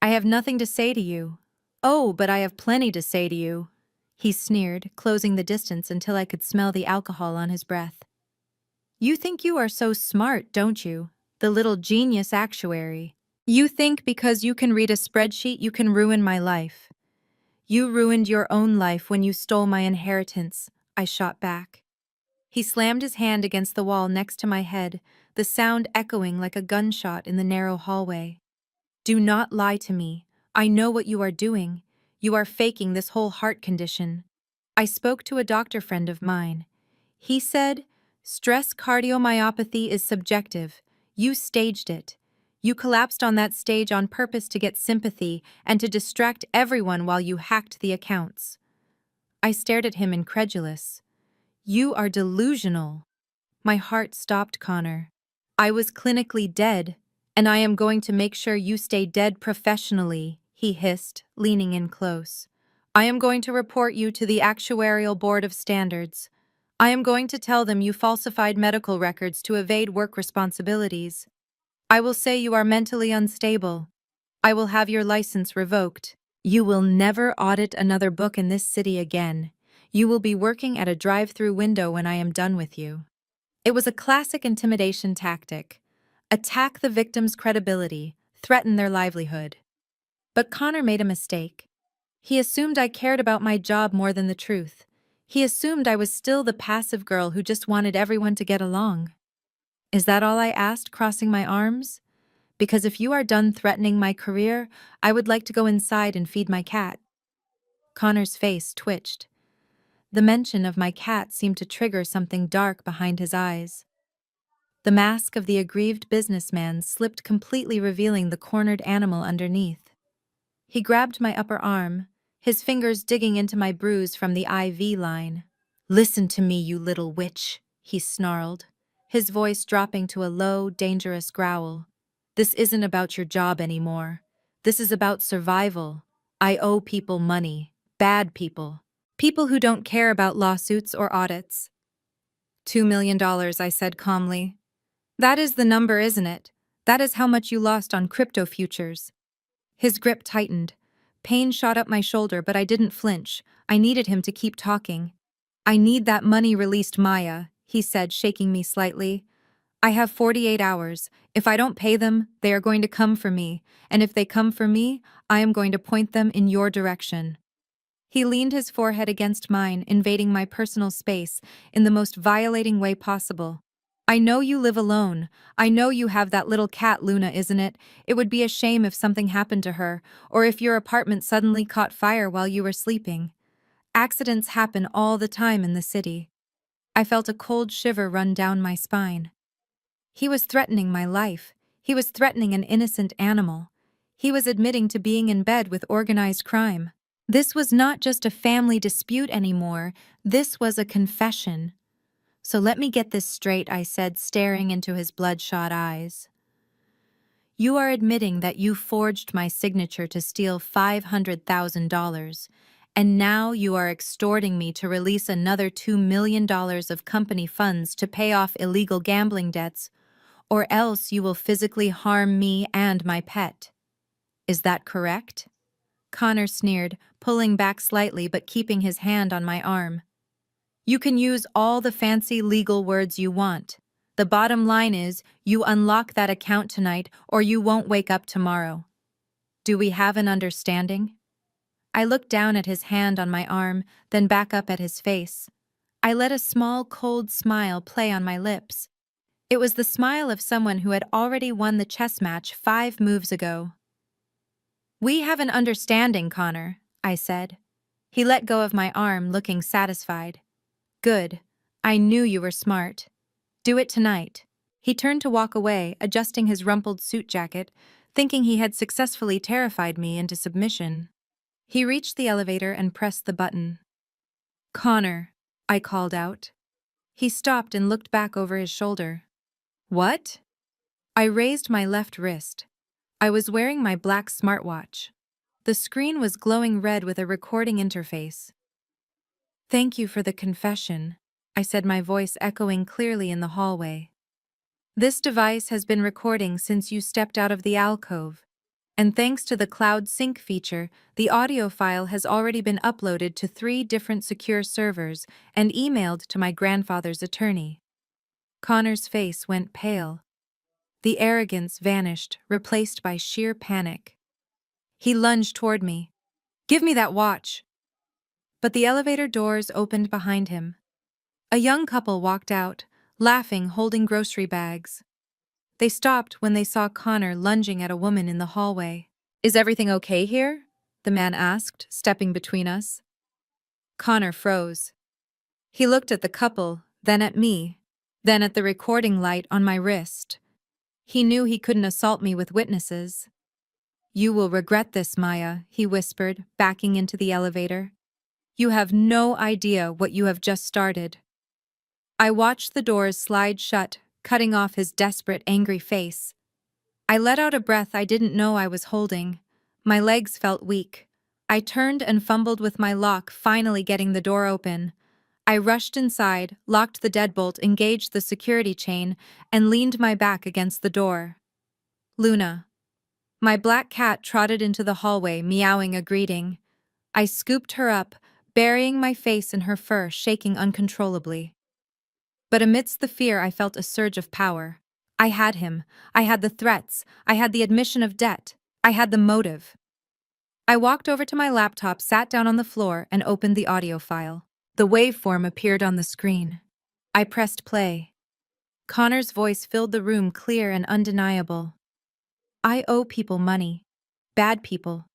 "I have nothing to say to you." "Oh, but I have plenty to say to you," he sneered, closing the distance until I could smell the alcohol on his breath. "You think you are so smart, don't you? The little genius actuary. You think because you can read a spreadsheet you can ruin my life. You ruined your own life when you stole my inheritance," I shot back. He slammed his hand against the wall next to my head, the sound echoing like a gunshot in the narrow hallway. "Do not lie to me. I know what you are doing. You are faking this whole heart condition." I spoke to a doctor friend of mine. He said, "Stress cardiomyopathy is subjective. You staged it. You collapsed on that stage on purpose to get sympathy and to distract everyone while you hacked the accounts." I stared at him incredulous. "You are delusional." My heart stopped, Connor. "I was clinically dead, and I am going to make sure you stay dead professionally," he hissed, leaning in close. "I am going to report you to the Actuarial Board of Standards. I am going to tell them you falsified medical records to evade work responsibilities. I will say you are mentally unstable. I will have your license revoked. You will never audit another book in this city again. You will be working at a drive-through window when I am done with you." It was a classic intimidation tactic. Attack the victim's credibility, threaten their livelihood. But Connor made a mistake. He assumed I cared about my job more than the truth. He assumed I was still the passive girl who just wanted everyone to get along. "Is that all?" I asked, crossing my arms. "Because if you are done threatening my career, I would like to go inside and feed my cat." Connor's face twitched. The mention of my cat seemed to trigger something dark behind his eyes. The mask of the aggrieved businessman slipped completely, revealing the cornered animal underneath. He grabbed my upper arm, his fingers digging into my bruise from the IV line. "Listen to me, you little witch," he snarled, his voice dropping to a low, dangerous growl. "This isn't about your job anymore. This is about survival. I owe people money. Bad people. People who don't care about lawsuits or audits." $2 million, I said calmly. "That is the number, isn't it? That is how much you lost on crypto futures." His grip tightened. Pain shot up my shoulder, but I didn't flinch. I needed him to keep talking. "I need that money released, Maya," he said, shaking me slightly. "I have 48 hours. If I don't pay them, they are going to come for me. And if they come for me, I am going to point them in your direction." He leaned his forehead against mine, invading my personal space in the most violating way possible. "I know you live alone. I know you have that little cat, Luna, isn't it? It would be a shame if something happened to her, or if your apartment suddenly caught fire while you were sleeping. Accidents happen all the time in the city." I felt a cold shiver run down my spine. He was threatening my life. He was threatening an innocent animal. He was admitting to being in bed with organized crime. This was not just a family dispute anymore. This was a confession. "So let me get this straight," I said, staring into his bloodshot eyes. "You are admitting that you forged my signature to steal $500,000, and now you are extorting me to release another $2 million of company funds to pay off illegal gambling debts, or else you will physically harm me and my pet. Is that correct?" Connor sneered, pulling back slightly but keeping his hand on my arm. You can use all the fancy legal words you want. The bottom line is, you unlock that account tonight or you won't wake up tomorrow. Do we have an understanding? I looked down at his hand on my arm, then back up at his face. I let a small, cold smile play on my lips. It was the smile of someone who had already won the chess match 5 moves ago. We have an understanding, Connor, I said. He let go of my arm, looking satisfied. Good. I knew you were smart. Do it tonight. He turned to walk away, adjusting his rumpled suit jacket, thinking he had successfully terrified me into submission. He reached the elevator and pressed the button. Connor, I called out. He stopped and looked back over his shoulder. What? I raised my left wrist. I was wearing my black smartwatch. The screen was glowing red with a recording interface. Thank you for the confession, I said, my voice echoing clearly in the hallway. This device has been recording since you stepped out of the alcove, and thanks to the cloud sync feature, the audio file has already been uploaded to 3 different secure servers and emailed to my grandfather's attorney. Connor's face went pale. The arrogance vanished, replaced by sheer panic. He lunged toward me. Give me that watch! But the elevator doors opened behind him. A young couple walked out, laughing, holding grocery bags. They stopped when they saw Connor lunging at a woman in the hallway. Is everything okay here? The man asked, stepping between us. Connor froze. He looked at the couple, then at me, then at the recording light on my wrist. He knew he couldn't assault me with witnesses. You will regret this, Maya, he whispered, backing into the elevator. You have no idea what you have just started. I watched the doors slide shut, cutting off his desperate, angry face. I let out a breath I didn't know I was holding. My legs felt weak. I turned and fumbled with my lock, finally getting the door open. I rushed inside, locked the deadbolt, engaged the security chain, and leaned my back against the door. Luna. My black cat trotted into the hallway, meowing a greeting. I scooped her up, burying my face in her fur, shaking uncontrollably. But amidst the fear, I felt a surge of power. I had him. I had the threats. I had the admission of debt. I had the motive. I walked over to my laptop, sat down on the floor, and opened the audio file. The waveform appeared on the screen. I pressed play. Connor's voice filled the room, clear and undeniable. I owe people money. Bad people.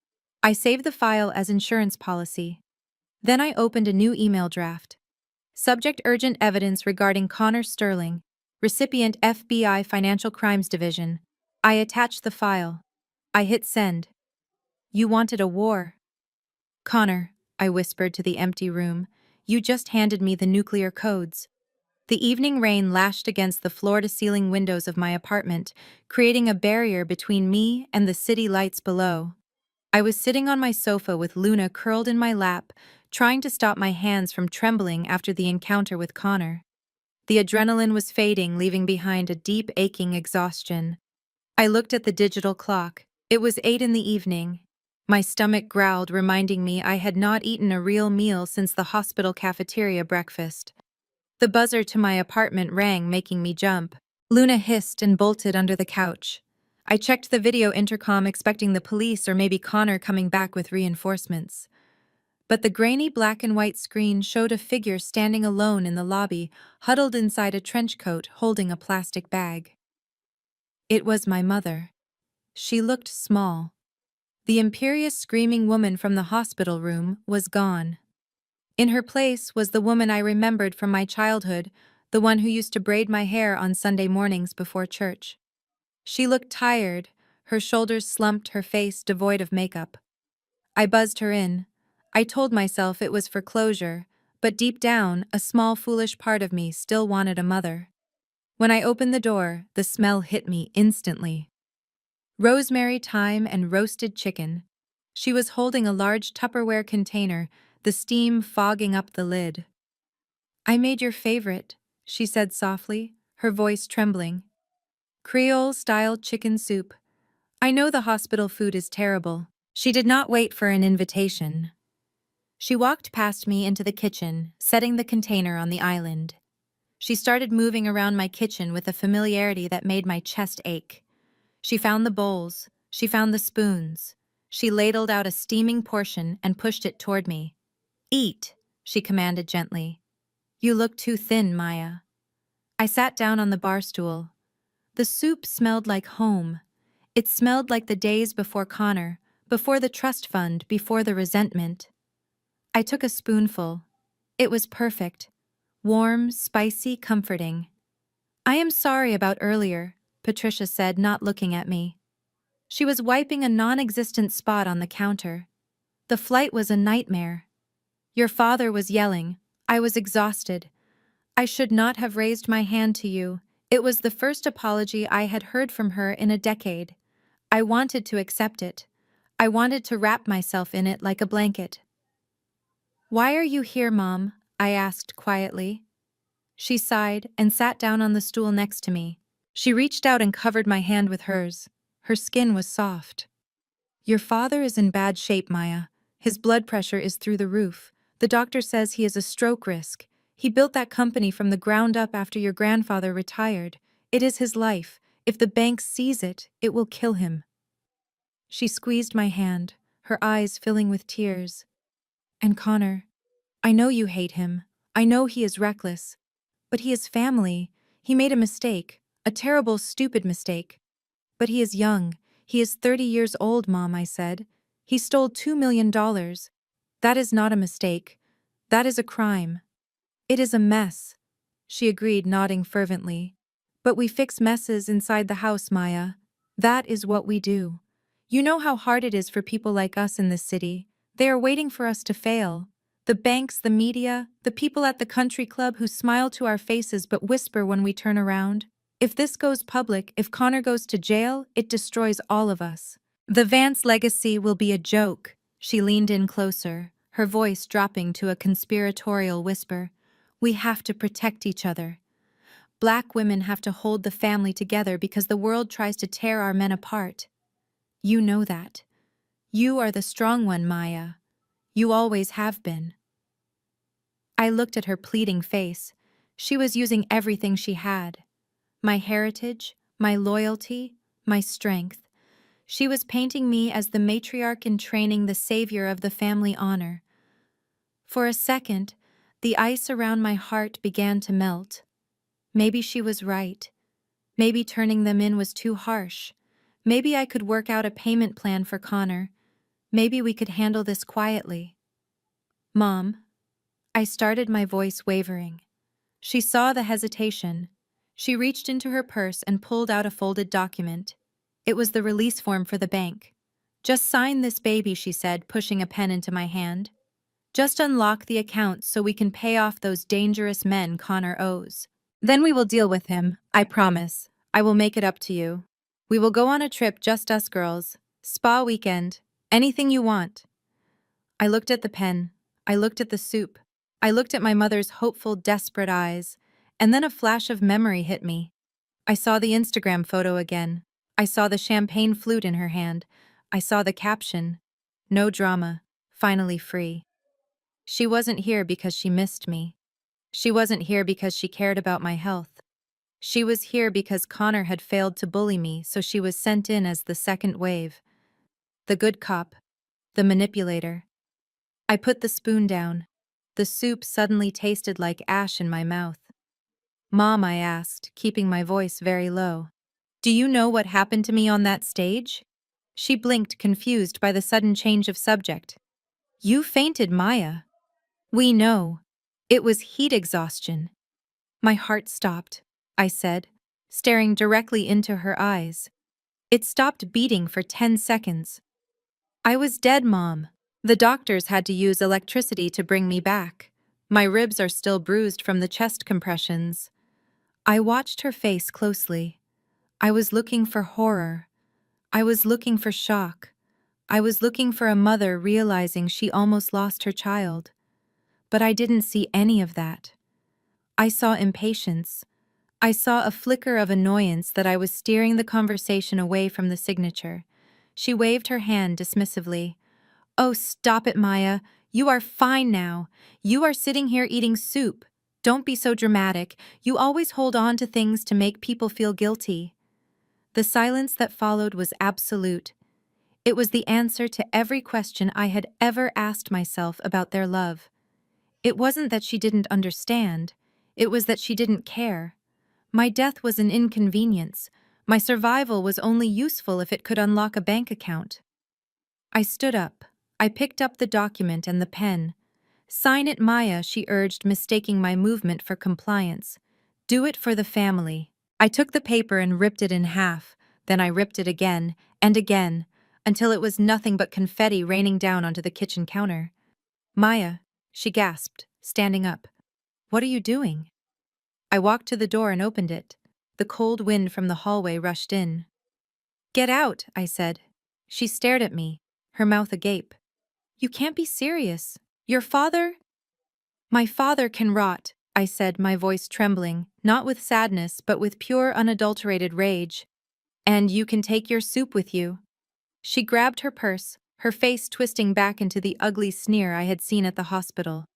I saved the file as insurance policy. Then I opened a new email draft. Subject: urgent evidence regarding Connor Sterling. Recipient: FBI Financial Crimes Division. I attached the file. I hit send. You wanted a war. Connor, I whispered to the empty room, you just handed me the nuclear codes. The evening rain lashed against the floor-to-ceiling windows of my apartment, creating a barrier between me and the city lights below. I was sitting on my sofa with Luna curled in my lap, trying to stop my hands from trembling after the encounter with Connor. The adrenaline was fading, leaving behind a deep, aching exhaustion. I looked at the digital clock. It was 8 in the evening. My stomach growled, reminding me I had not eaten a real meal since the hospital cafeteria breakfast. The buzzer to my apartment rang, making me jump. Luna hissed and bolted under the couch. I checked the video intercom, expecting the police or maybe Connor coming back with reinforcements. But the grainy black and white screen showed a figure standing alone in the lobby, huddled inside a trench coat, holding a plastic bag. It was my mother. She looked small. The imperious, screaming woman from the hospital room was gone. In her place was the woman I remembered from my childhood, the one who used to braid my hair on Sunday mornings before church. She looked tired, her shoulders slumped, her face devoid of makeup. I buzzed her in. I told myself it was for closure, but deep down, a small, foolish part of me still wanted a mother. When I opened the door, the smell hit me instantly. Rosemary, thyme, and roasted chicken. She was holding a large Tupperware container, the steam fogging up the lid. I made your favorite, she said softly, her voice trembling. Creole-style chicken soup. I know the hospital food is terrible, She did not wait for an invitation. She walked past me into the kitchen, setting the container on the island. She started moving around my kitchen with a familiarity that made my chest ache. She found the bowls. She found the spoons. She ladled out a steaming portion and pushed it toward me. "Eat," she commanded gently. "You look too thin, Maya." I sat down on the bar stool. The soup smelled like home. It smelled like the days before Connor, before the trust fund, before the resentment. I took a spoonful. It was perfect. Warm, spicy, comforting. "I am sorry about earlier," Patricia said, not looking at me. She was wiping a non-existent spot on the counter. "The flight was a nightmare. Your father was yelling. I was exhausted. I should not have raised my hand to you. It was the first apology I had heard from her in a decade. I wanted to accept it. I wanted to wrap myself in it like a blanket." "Why are you here, Mom?" I asked quietly. She sighed and sat down on the stool next to me. She reached out and covered my hand with hers. Her skin was soft. "Your father is in bad shape, Maya. His blood pressure is through the roof. The doctor says he is a stroke risk. He built that company from the ground up after your grandfather retired. It is his life. If the bank sees it, it will kill him." She squeezed my hand, her eyes filling with tears. "And Connor, I know you hate him. I know he is reckless. But he is family. He made a mistake, a terrible, stupid mistake. But he is young. He is 30 years old, Mom," I said. "He stole $2 million. That is not a mistake. That is a crime. It is a mess." She agreed, nodding fervently. "But we fix messes inside the house, Maya. That is what we do. You know how hard it is for people like us in this city. They are waiting for us to fail. The banks, the media, the people at the country club who smile to our faces but whisper when we turn around. If this goes public, if Connor goes to jail, it destroys all of us. The Vance legacy will be a joke." She leaned in closer, her voice dropping to a conspiratorial whisper. "We have to protect each other. Black women have to hold the family together because the world tries to tear our men apart. You know that. You are the strong one, Maya. You always have been." I looked at her pleading face. She was using everything she had. My heritage, my loyalty, my strength. She was painting me as the matriarch in training, the savior of the family honor. For a second, the ice around my heart began to melt. Maybe she was right. Maybe turning them in was too harsh. Maybe I could work out a payment plan for Connor. Maybe we could handle this quietly. "Mom," I started, my voice wavering. She saw the hesitation. She reached into her purse and pulled out a folded document. It was the release form for the bank. "Just sign this, baby," she said, pushing a pen into my hand. "Just unlock the account so we can pay off those dangerous men Connor owes. Then we will deal with him, I promise. I will make it up to you. We will go on a trip, just us girls. Spa weekend. Anything you want." I looked at the pen. I looked at the soup. I looked at my mother's hopeful, desperate eyes. And then a flash of memory hit me. I saw the Instagram photo again. I saw the champagne flute in her hand. I saw the caption, "No drama, finally free." She wasn't here because she missed me. She wasn't here because she cared about my health. She was here because Connor had failed to bully me, so she was sent in as the second wave. The good cop. The manipulator. I put the spoon down. The soup suddenly tasted like ash in my mouth. "Mom," I asked, keeping my voice very low, "do you know what happened to me on that stage?" She blinked, confused by the sudden change of subject. "You fainted, Maya." "We know. It was heat exhaustion." My heart stopped, I said, staring directly into her eyes. It stopped beating for 10 seconds. "I was dead, Mom. The doctors had to use electricity to bring me back. My ribs are still bruised from the chest compressions." I watched her face closely. I was looking for horror. I was looking for shock. I was looking for a mother realizing she almost lost her child. But I didn't see any of that. I saw impatience. I saw a flicker of annoyance that I was steering the conversation away from the signature. She waved her hand dismissively. "Oh, stop it, Maya. You are fine now. You are sitting here eating soup. Don't be so dramatic. You always hold on to things to make people feel guilty." The silence that followed was absolute. It was the answer to every question I had ever asked myself about their love. It wasn't that she didn't understand. It was that she didn't care. My death was an inconvenience. My survival was only useful if it could unlock a bank account. I stood up. I picked up the document and the pen. "Sign it, Maya," she urged, mistaking my movement for compliance. "Do it for the family." I took the paper and ripped it in half. Then I ripped it again, and again, until it was nothing but confetti raining down onto the kitchen counter. "Maya," she gasped, standing up. "What are you doing?" I walked to the door and opened it. The cold wind from the hallway rushed in. "Get out," I said. She stared at me, her mouth agape. "You can't be serious. Your father—" "My father can rot," I said, my voice trembling, not with sadness but with pure, unadulterated rage. "And you can take your soup with you." She grabbed her purse, her face twisting back into the ugly sneer I had seen at the hospital.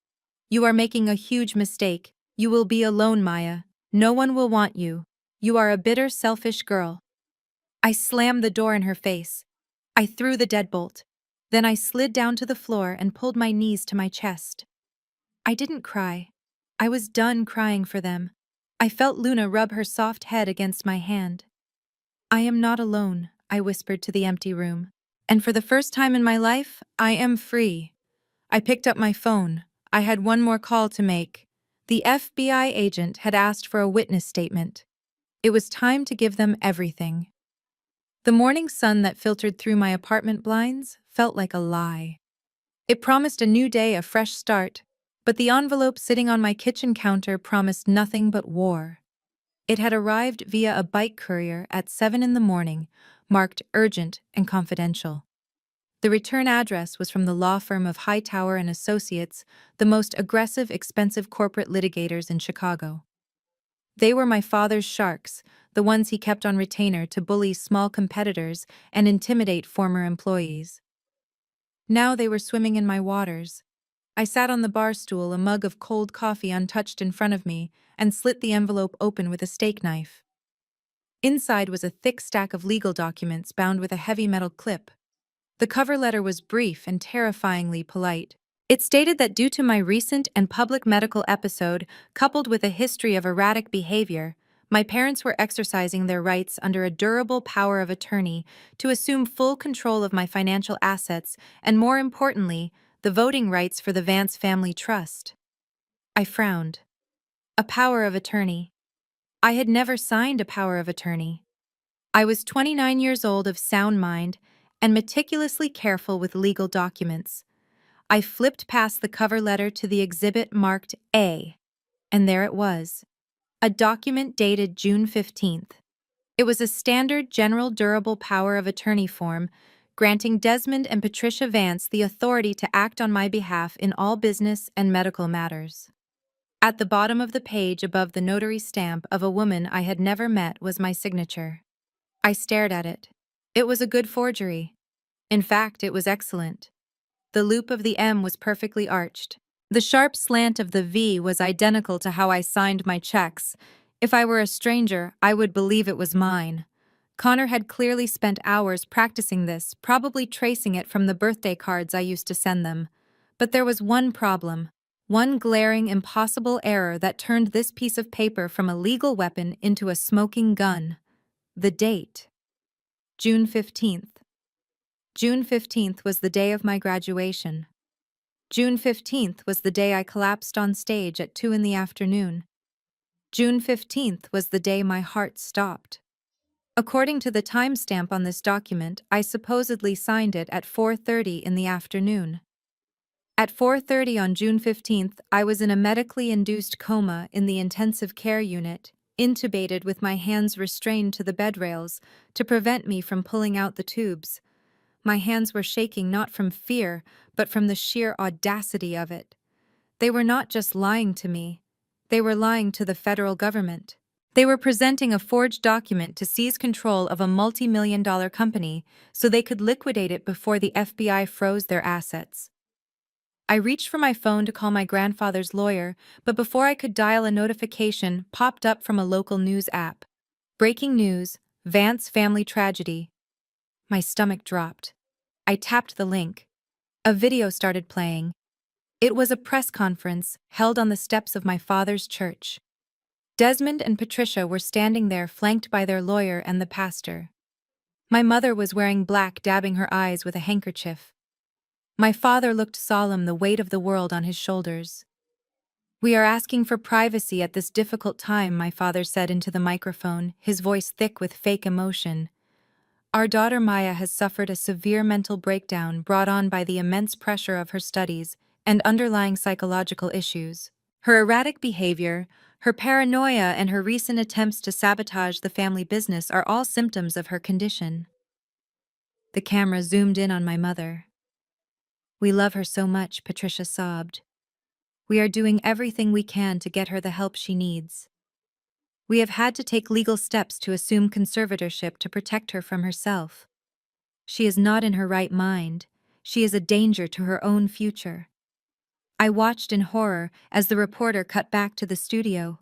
"You are making a huge mistake. You will be alone, Maya. No one will want you. You are a bitter, selfish girl." I slammed the door in her face. I threw the deadbolt. Then I slid down to the floor and pulled my knees to my chest. I didn't cry. I was done crying for them. I felt Luna rub her soft head against my hand. "I am not alone," I whispered to the empty room. "And for the first time in my life, I am free." I picked up my phone. I had one more call to make. The FBI agent had asked for a witness statement. It was time to give them everything. The morning sun that filtered through my apartment blinds felt like a lie. It promised a new day, a fresh start, but the envelope sitting on my kitchen counter promised nothing but war. It had arrived via a bike courier at 7 in the morning, marked urgent and confidential. The return address was from the law firm of Hightower and Associates, the most aggressive, expensive corporate litigators in Chicago. They were my father's sharks, the ones he kept on retainer to bully small competitors and intimidate former employees. Now they were swimming in my waters. I sat on the bar stool, a mug of cold coffee untouched in front of me, and slit the envelope open with a steak knife. Inside was a thick stack of legal documents bound with a heavy metal clip. The cover letter was brief and terrifyingly polite. It stated that due to my recent and public medical episode, coupled with a history of erratic behavior, my parents were exercising their rights under a durable power of attorney to assume full control of my financial assets and, more importantly, the voting rights for the Vance family trust. I frowned. A power of attorney. I had never signed a power of attorney. I was 29 years old, of sound mind, and meticulously careful with legal documents. I flipped past the cover letter to the exhibit marked A, and there it was. A document dated June 15th. It was a standard general durable power of attorney form, granting Desmond and Patricia Vance the authority to act on my behalf in all business and medical matters. At the bottom of the page, above the notary stamp of a woman I had never met, was my signature. I stared at it. It was a good forgery. In fact, it was excellent. The loop of the M was perfectly arched. The sharp slant of the V was identical to how I signed my checks. If I were a stranger, I would believe it was mine. Connor had clearly spent hours practicing this, probably tracing it from the birthday cards I used to send them. But there was one problem, one glaring, impossible error that turned this piece of paper from a legal weapon into a smoking gun. The date. June 15th. June 15th was the day of my graduation. June 15th was the day I collapsed on stage at 2 in the afternoon. June 15th was the day my heart stopped. According to the timestamp on this document, I supposedly signed it at 4:30 in the afternoon. At 4:30 on June 15th, I was in a medically induced coma in the intensive care unit, intubated with my hands restrained to the bed rails to prevent me from pulling out the tubes. My hands were shaking not from fear, but from the sheer audacity of it. They were not just lying to me. They were lying to the federal government. They were presenting a forged document to seize control of a multi-million-dollar company so they could liquidate it before the FBI froze their assets. I reached for my phone to call my grandfather's lawyer, but before I could dial, a notification popped up from a local news app. Breaking news, Vance family tragedy. My stomach dropped. I tapped the link. A video started playing. It was a press conference held on the steps of my father's church. Desmond and Patricia were standing there, flanked by their lawyer and the pastor. My mother was wearing black, dabbing her eyes with a handkerchief. My father looked solemn, the weight of the world on his shoulders. "We are asking for privacy at this difficult time," my father said into the microphone, his voice thick with fake emotion. "Our daughter Maya has suffered a severe mental breakdown brought on by the immense pressure of her studies and underlying psychological issues. Her erratic behavior, her paranoia, and her recent attempts to sabotage the family business are all symptoms of her condition." The camera zoomed in on my mother. "We love her so much," Patricia sobbed. "We are doing everything we can to get her the help she needs. We have had to take legal steps to assume conservatorship to protect her from herself. She is not in her right mind. She is a danger to her own future." I watched in horror as the reporter cut back to the studio.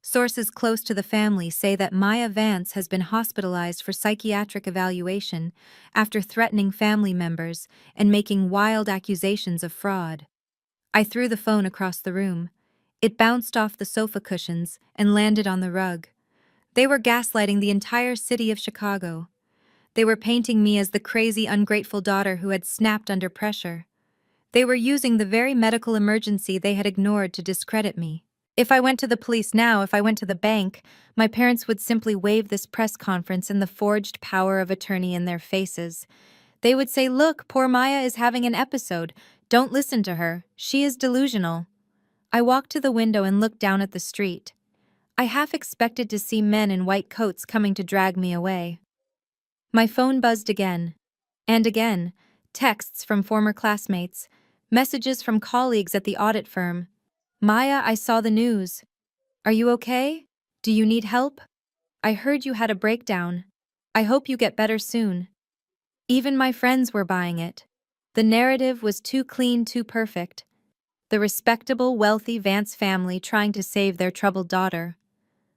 Sources close to the family say that Maya Vance has been hospitalized for psychiatric evaluation after threatening family members and making wild accusations of fraud. I threw the phone across the room. It bounced off the sofa cushions and landed on the rug. They were gaslighting the entire city of Chicago. They were painting me as the crazy, ungrateful daughter who had snapped under pressure. They were using the very medical emergency they had ignored to discredit me. If I went to the police now, if I went to the bank, my parents would simply wave this press conference and the forged power of attorney in their faces. They would say, "Look, poor Maya is having an episode. Don't listen to her. She is delusional." I walked to the window and looked down at the street. I half expected to see men in white coats coming to drag me away. My phone buzzed again. And again. Texts from former classmates. Messages from colleagues at the audit firm. "Maya, I saw the news. Are you okay? Do you need help? I heard you had a breakdown. I hope you get better soon." Even my friends were buying it. The narrative was too clean, too perfect. The respectable, wealthy Vance family trying to save their troubled daughter.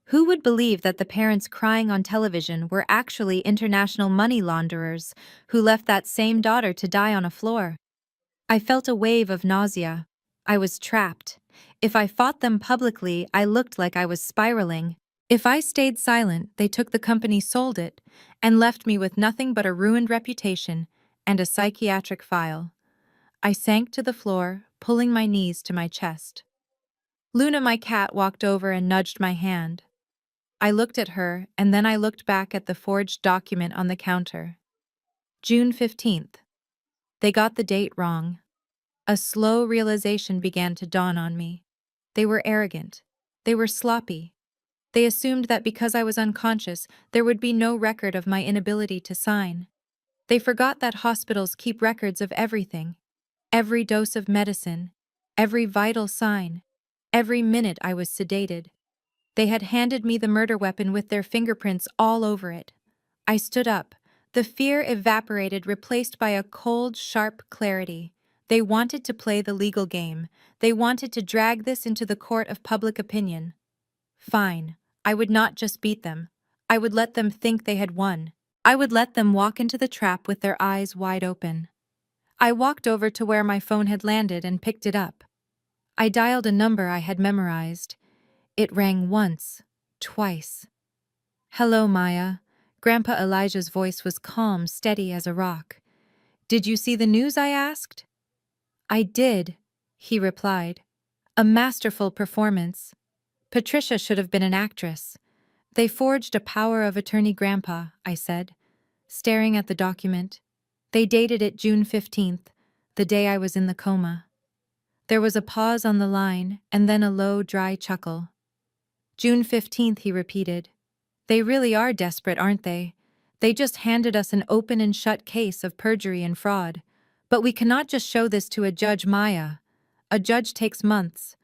Who would believe that the parents crying on television were actually international money launderers who left that same daughter to die on a floor? I felt a wave of nausea. I was trapped. If I fought them publicly, I looked like I was spiraling. If I stayed silent, they took the company, sold it, and left me with nothing but a ruined reputation and a psychiatric file. I sank to the floor, pulling my knees to my chest. Luna, my cat, walked over and nudged my hand. I looked at her, and then I looked back at the forged document on the counter. June 15th. They got the date wrong. A slow realization began to dawn on me. They were arrogant. They were sloppy. They assumed that because I was unconscious, there would be no record of my inability to sign. They forgot that hospitals keep records of everything. Every dose of medicine, every vital sign, every minute I was sedated. They had handed me the murder weapon with their fingerprints all over it. I stood up. The fear evaporated, replaced by a cold, sharp clarity. They wanted to play the legal game. They wanted to drag this into the court of public opinion. Fine. I would not just beat them. I would let them think they had won. I would let them walk into the trap with their eyes wide open. I walked over to where my phone had landed and picked it up. I dialed a number I had memorized. It rang once, twice. "Hello, Maya." Grandpa Elijah's voice was calm, steady as a rock. "Did you see the news?" I asked. "I did," he replied. "A masterful performance. Patricia should have been an actress." "They forged a power of attorney, Grandpa," I said, staring at the document. "They dated it June 15th, the day I was in the coma." There was a pause on the line, and then a low, dry chuckle. "June 15th, he repeated. "They really are desperate, aren't they? They just handed us an open and shut case of perjury and fraud. But we cannot just show this to a judge, Maya. A judge takes months.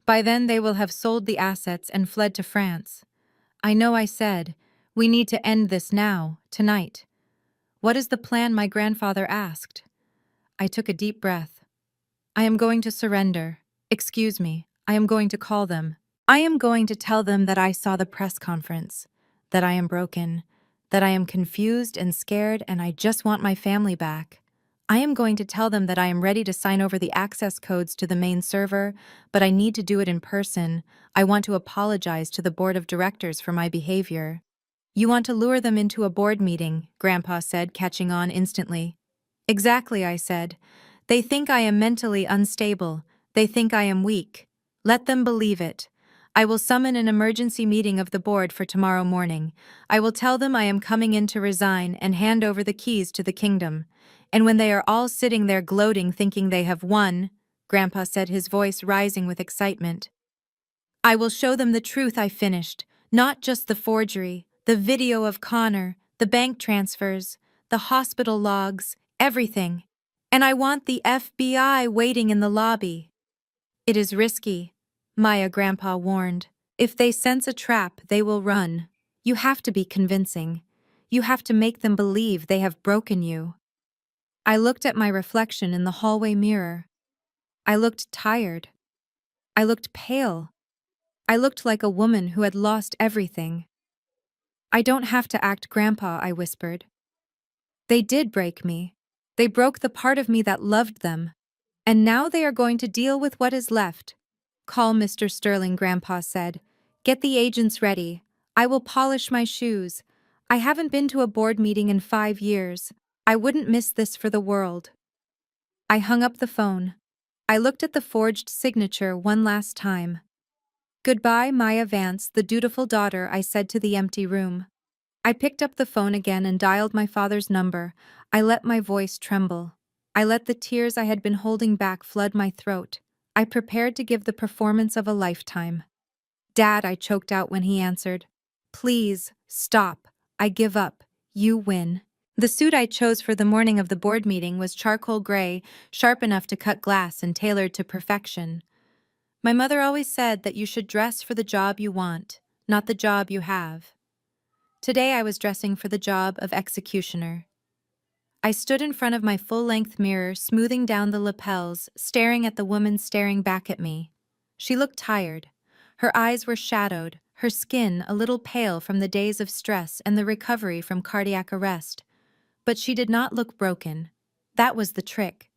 By then they will have sold the assets and fled to France. I know I said, we need to end this now, tonight. What is the plan? My grandfather asked. I took a deep breath. I am going to surrender. Excuse me, I am going to call them. I am going to tell them that I saw the press conference, that I am broken, that I am confused and scared and I just want my family back. I am going to tell them that I am ready to sign over the access codes to the main server, but I need to do it in person. I want to apologize to the board of directors for my behavior. You want to lure them into a board meeting, Grandpa said, catching on instantly. Exactly, I said. They think I am mentally unstable. They think I am weak. Let them believe it. I will summon an emergency meeting of the board for tomorrow morning. I will tell them I am coming in to resign and hand over the keys to the kingdom. And when they are all sitting there gloating thinking they have won, Grandpa said, his voice rising with excitement, I will show them the truth. I finished. Not just the forgery, the video of Connor, the bank transfers, the hospital logs, everything. And I want the FBI waiting in the lobby. It is risky, Maya, Grandpa warned. If they sense a trap, they will run. You have to be convincing. You have to make them believe they have broken you. I looked at my reflection in the hallway mirror. I looked tired. I looked pale. I looked like a woman who had lost everything. I don't have to act, Grandpa, I whispered. They did break me. They broke the part of me that loved them. And now they are going to deal with what is left. Call Mr. Sterling, Grandpa said. Get the agents ready. I will polish my shoes. I haven't been to a board meeting in 5 years. I wouldn't miss this for the world. I hung up the phone. I looked at the forged signature one last time. Goodbye, Maya Vance, the dutiful daughter, I said to the empty room. I picked up the phone again and dialed my father's number. I let my voice tremble. I let the tears I had been holding back flood my throat. I prepared to give the performance of a lifetime. Dad, I choked out when he answered. Please, stop. I give up. You win. The suit I chose for the morning of the board meeting was charcoal gray, sharp enough to cut glass and tailored to perfection. My mother always said that you should dress for the job you want, not the job you have. Today I was dressing for the job of executioner. I stood in front of my full-length mirror, smoothing down the lapels, staring at the woman staring back at me. She looked tired. Her eyes were shadowed, her skin a little pale from the days of stress and the recovery from cardiac arrest. But she did not look broken. That was the trick.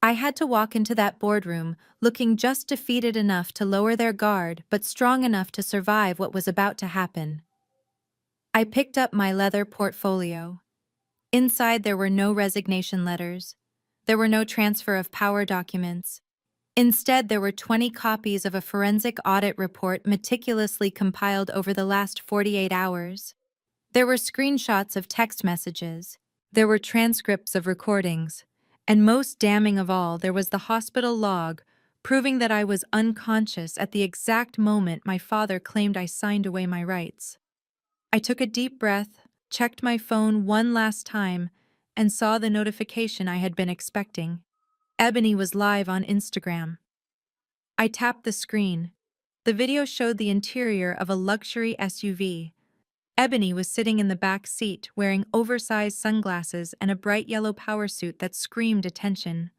I had to walk into that boardroom, looking just defeated enough to lower their guard, but strong enough to survive what was about to happen. I picked up my leather portfolio. Inside there were no resignation letters. There were no transfer of power documents. Instead, there were 20 copies of a forensic audit report meticulously compiled over the last 48 hours. There were screenshots of text messages. There were transcripts of recordings. And most damning of all, there was the hospital log, proving that I was unconscious at the exact moment my father claimed I signed away my rights. I took a deep breath, checked my phone one last time, and saw the notification I had been expecting. Ebony was live on Instagram. I tapped the screen. The video showed the interior of a luxury SUV. Ebony was sitting in the back seat wearing oversized sunglasses and a bright yellow power suit that screamed attention.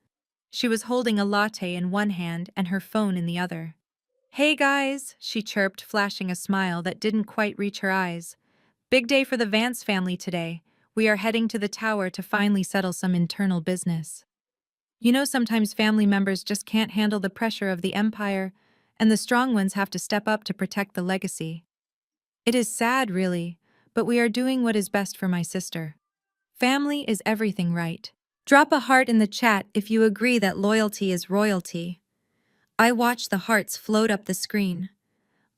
She was holding a latte in one hand and her phone in the other. Hey guys, she chirped, flashing a smile that didn't quite reach her eyes. Big day for the Vance family today. We are heading to the tower to finally settle some internal business. You know, sometimes family members just can't handle the pressure of the empire, and the strong ones have to step up to protect the legacy. It is sad, really, but we are doing what is best for my sister. Family is everything, right? Drop a heart in the chat if you agree that loyalty is royalty. I watched the hearts float up the screen.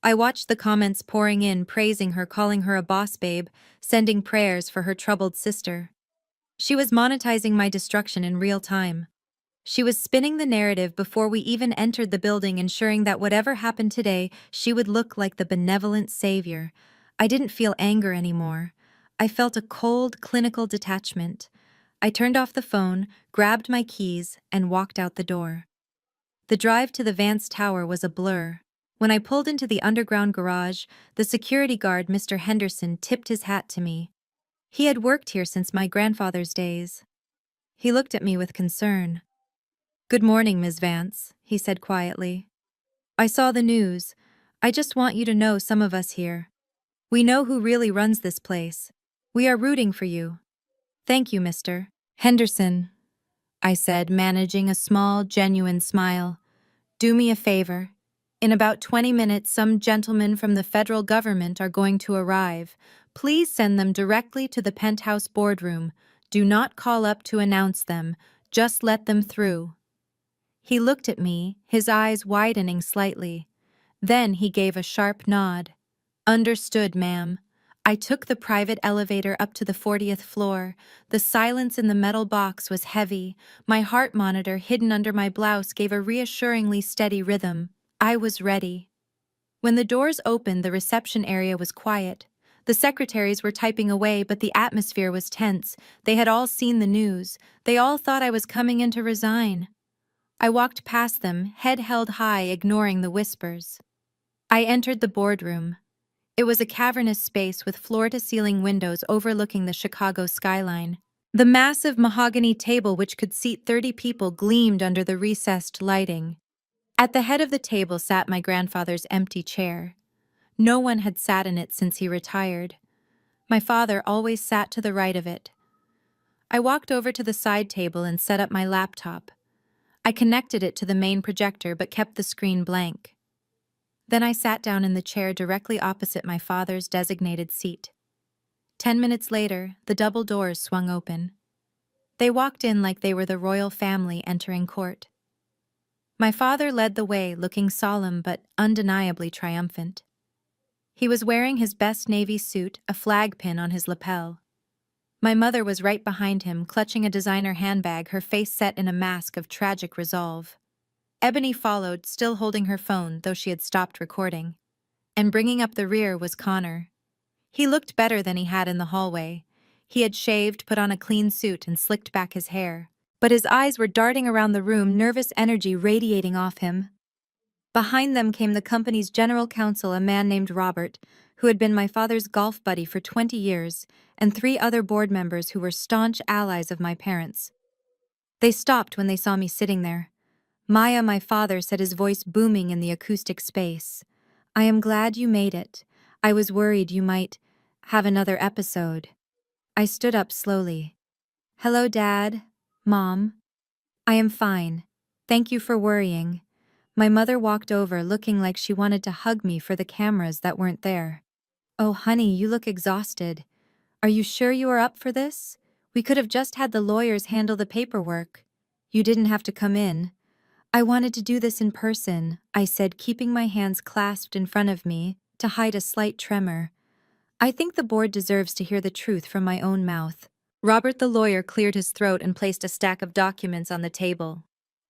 I watched the comments pouring in, praising her, calling her a boss babe, sending prayers for her troubled sister. She was monetizing my destruction in real time. She was spinning the narrative before we even entered the building, ensuring that whatever happened today, she would look like the benevolent savior. I didn't feel anger anymore. I felt a cold, clinical detachment. I turned off the phone, grabbed my keys, and walked out the door. The drive to the Vance Tower was a blur. When I pulled into the underground garage, the security guard, Mr. Henderson, tipped his hat to me. He had worked here since my grandfather's days. He looked at me with concern. "Good morning, Ms. Vance," he said quietly. "I saw the news. I just want you to know some of us here. We know who really runs this place. We are rooting for you." "Thank you, Mr. Henderson," I said, managing a small, genuine smile. "Do me a favor. In about 20 minutes, some gentlemen from the federal government are going to arrive. Please send them directly to the penthouse boardroom. Do not call up to announce them. Just let them through." He looked at me, his eyes widening slightly. Then he gave a sharp nod. "Understood, ma'am." I took the private elevator up to the 40th floor. The silence in the metal box was heavy. My heart monitor, hidden under my blouse, gave a reassuringly steady rhythm. I was ready. When the doors opened, the reception area was quiet. The secretaries were typing away, but the atmosphere was tense. They had all seen the news. They all thought I was coming in to resign. I walked past them, head held high, ignoring the whispers. I entered the boardroom. It was a cavernous space with floor-to-ceiling windows overlooking the Chicago skyline. The massive mahogany table, which could seat 30 people, gleamed under the recessed lighting. At the head of the table sat my grandfather's empty chair. No one had sat in it since he retired. My father always sat to the right of it. I walked over to the side table and set up my laptop. I connected it to the main projector but kept the screen blank. Then I sat down in the chair directly opposite my father's designated seat. 10 minutes later, the double doors swung open. They walked in like they were the royal family entering court. My father led the way, looking solemn but undeniably triumphant. He was wearing his best navy suit, a flag pin on his lapel. My mother was right behind him, clutching a designer handbag, her face set in a mask of tragic resolve. Ebony followed, still holding her phone, though she had stopped recording. And bringing up the rear was Connor. He looked better than he had in the hallway. He had shaved, put on a clean suit, and slicked back his hair. But his eyes were darting around the room, nervous energy radiating off him. Behind them came the company's general counsel, a man named Robert, who had been my father's golf buddy for 20 years, and 3 other board members who were staunch allies of my parents. They stopped when they saw me sitting there. "Maya," my father said, his voice booming in the acoustic space. "I am glad you made it. I was worried you might have another episode." I stood up slowly. "Hello, Dad. Mom. I am fine. Thank you for worrying." My mother walked over, looking like she wanted to hug me for the cameras that weren't there. "Oh, honey, you look exhausted. Are you sure you are up for this? We could have just had the lawyers handle the paperwork. You didn't have to come in." "I wanted to do this in person," I said, keeping my hands clasped in front of me to hide a slight tremor. "I think the board deserves to hear the truth from my own mouth." Robert the lawyer cleared his throat and placed a stack of documents on the table.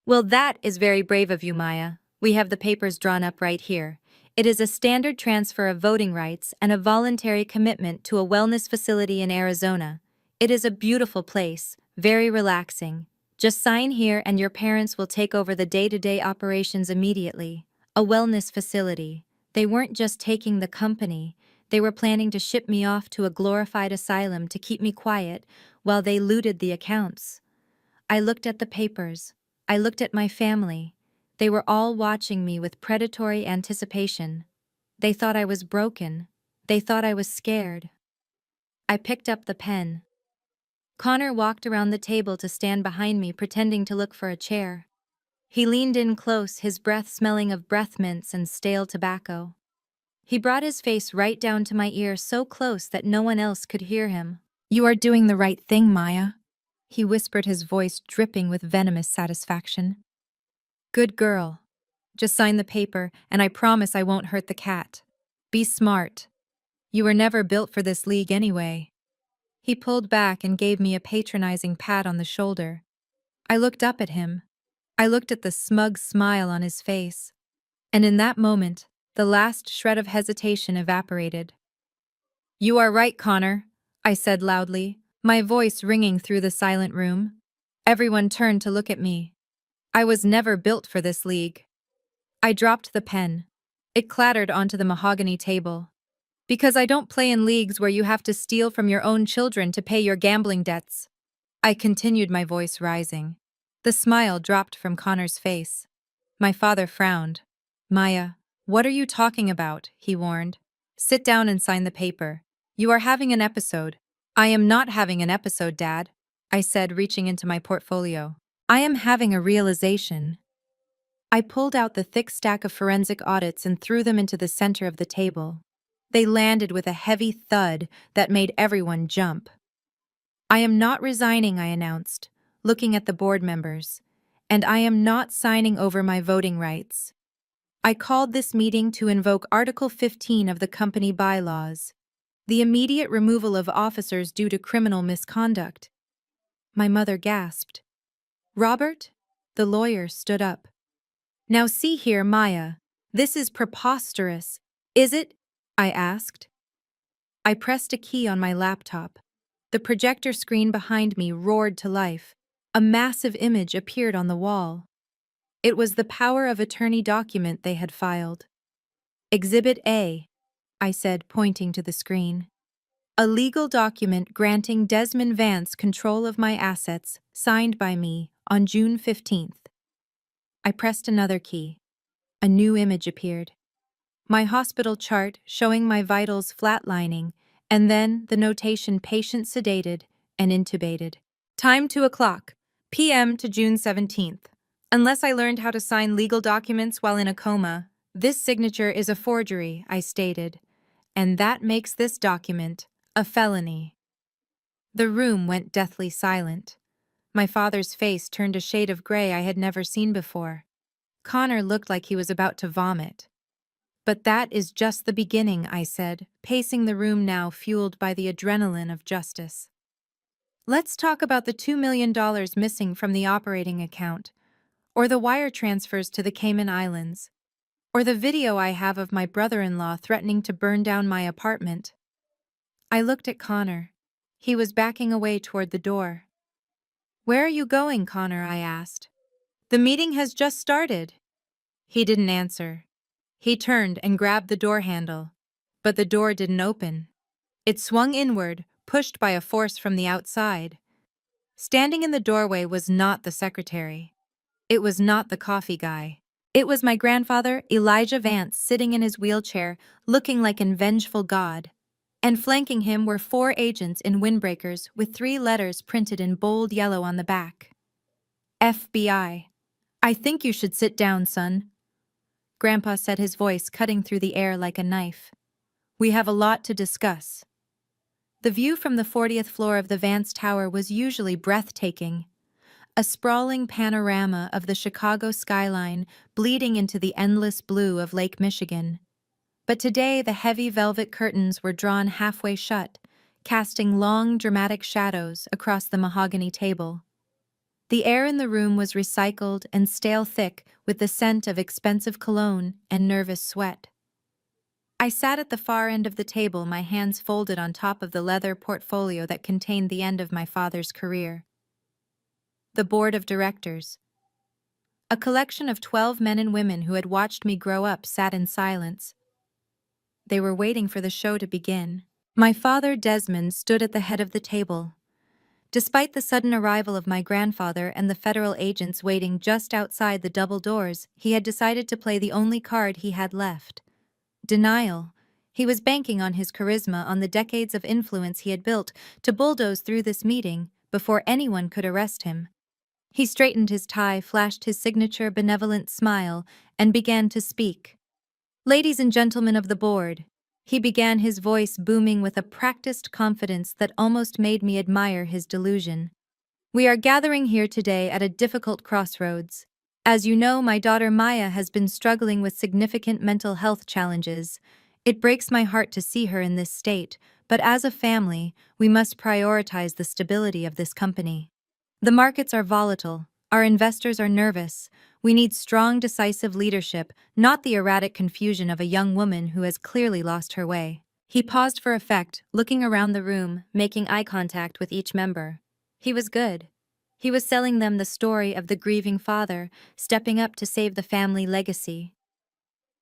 "Well, that is very brave of you, Maya. We have the papers drawn up right here. It is a standard transfer of voting rights and a voluntary commitment to a wellness facility in Arizona. It is a beautiful place, very relaxing. Just sign here and your parents will take over the day-to-day operations immediately. A wellness facility. They weren't just taking the company. They were planning to ship me off to a glorified asylum to keep me quiet while they looted the accounts." I looked at the papers. I looked at my family. They were all watching me with predatory anticipation. They thought I was broken. They thought I was scared. I picked up the pen. Connor walked around the table to stand behind me, pretending to look for a chair. He leaned in close, his breath smelling of breath mints and stale tobacco. He brought his face right down to my ear, so close that no one else could hear him. "You are doing the right thing, Maya," he whispered, his voice dripping with venomous satisfaction. "Good girl. Just sign the paper, and I promise I won't hurt the cat. Be smart. You were never built for this league anyway." He pulled back and gave me a patronizing pat on the shoulder. I looked up at him. I looked at the smug smile on his face. And in that moment, the last shred of hesitation evaporated. "You are right, Connor," I said loudly, my voice ringing through the silent room. Everyone turned to look at me. I was never built for this league. I dropped the pen. It clattered onto the mahogany table. Because I don't play in leagues where you have to steal from your own children to pay your gambling debts. I continued, my voice rising. The smile dropped from Connor's face. My father frowned. Maya, what are you talking about? He warned. Sit down and sign the paper. You are having an episode. I am not having an episode, Dad, I said, reaching into my portfolio. I am having a realization. I pulled out the thick stack of forensic audits and threw them into the center of the table. They landed with a heavy thud that made everyone jump. I am not resigning, I announced, looking at the board members, and I am not signing over my voting rights. I called this meeting to invoke Article 15 of the company bylaws, the immediate removal of officers due to criminal misconduct. My mother gasped. Robert? The lawyer stood up. Now see here, Maya. This is preposterous. Is it? I asked. I pressed a key on my laptop. The projector screen behind me roared to life. A massive image appeared on the wall. It was the power of attorney document they had filed. Exhibit A, I said, pointing to the screen. A legal document granting Desmond Vance control of my assets, signed by me on June 15th. I pressed another key. A new image appeared. My hospital chart showing my vitals flatlining, and then the notation patient sedated and intubated. Time 2:00 p.m. to June 17th. Unless I learned how to sign legal documents while in a coma, this signature is a forgery, I stated, and that makes this document a felony. The room went deathly silent. My father's face turned a shade of gray I had never seen before. Connor looked like he was about to vomit. But that is just the beginning, I said, pacing the room now fueled by the adrenaline of justice. Let's talk about the $2 million missing from the operating account, or the wire transfers to the Cayman Islands, or the video I have of my brother-in-law threatening to burn down my apartment. I looked at Connor. He was backing away toward the door. Where are you going, Connor? I asked. The meeting has just started. He didn't answer. He turned and grabbed the door handle, but the door didn't open. It swung inward, pushed by a force from the outside. Standing in the doorway was not the secretary. It was not the coffee guy. It was my grandfather, Elijah Vance, sitting in his wheelchair, looking like an vengeful god. And flanking him were 4 agents in windbreakers with 3 letters printed in bold yellow on the back. FBI. I think you should sit down, son. Grandpa said, his voice cutting through the air like a knife. We have a lot to discuss. The view from the 40th floor of the Vance Tower was usually breathtaking. A sprawling panorama of the Chicago skyline bleeding into the endless blue of Lake Michigan. But today the heavy velvet curtains were drawn halfway shut, casting long, dramatic shadows across the mahogany table. The air in the room was recycled and stale thick with the scent of expensive cologne and nervous sweat. I sat at the far end of the table, my hands folded on top of the leather portfolio that contained the end of my father's career. The board of directors. A collection of 12 men and women who had watched me grow up sat in silence. They were waiting for the show to begin. My father, Desmond, stood at the head of the table. Despite the sudden arrival of my grandfather and the federal agents waiting just outside the double doors, he had decided to play the only card he had left. Denial. He was banking on his charisma, on the decades of influence he had built, to bulldoze through this meeting before anyone could arrest him. He straightened his tie, flashed his signature benevolent smile, and began to speak. Ladies and gentlemen of the board, he began, his voice booming with a practiced confidence that almost made me admire his delusion. We are gathering here today at a difficult crossroads. As you know, my daughter Maya has been struggling with significant mental health challenges. It breaks my heart to see her in this state, but as a family, we must prioritize the stability of this company. The markets are volatile. Our investors are nervous. We need strong, decisive leadership, not the erratic confusion of a young woman who has clearly lost her way. He paused for effect, looking around the room, making eye contact with each member. He was good. He was selling them the story of the grieving father, stepping up to save the family legacy.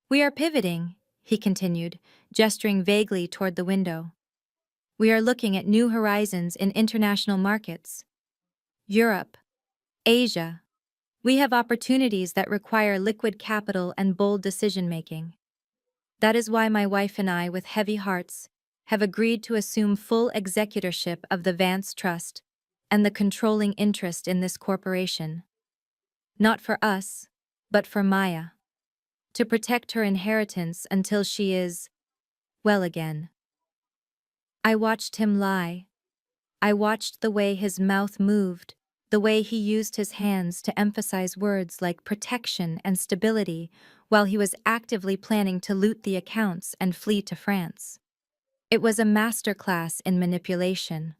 We are pivoting, he continued, gesturing vaguely toward the window. We are looking at new horizons in international markets. Europe, Asia. We have opportunities that require liquid capital and bold decision-making. That is why my wife and I, with heavy hearts, have agreed to assume full executorship of the Vance Trust and the controlling interest in this corporation. Not for us, but for Maya. To protect her inheritance until she is well again. I watched him lie. I watched the way his mouth moved, the way he used his hands to emphasize words like protection and stability while he was actively planning to loot the accounts and flee to France. It was a masterclass in manipulation.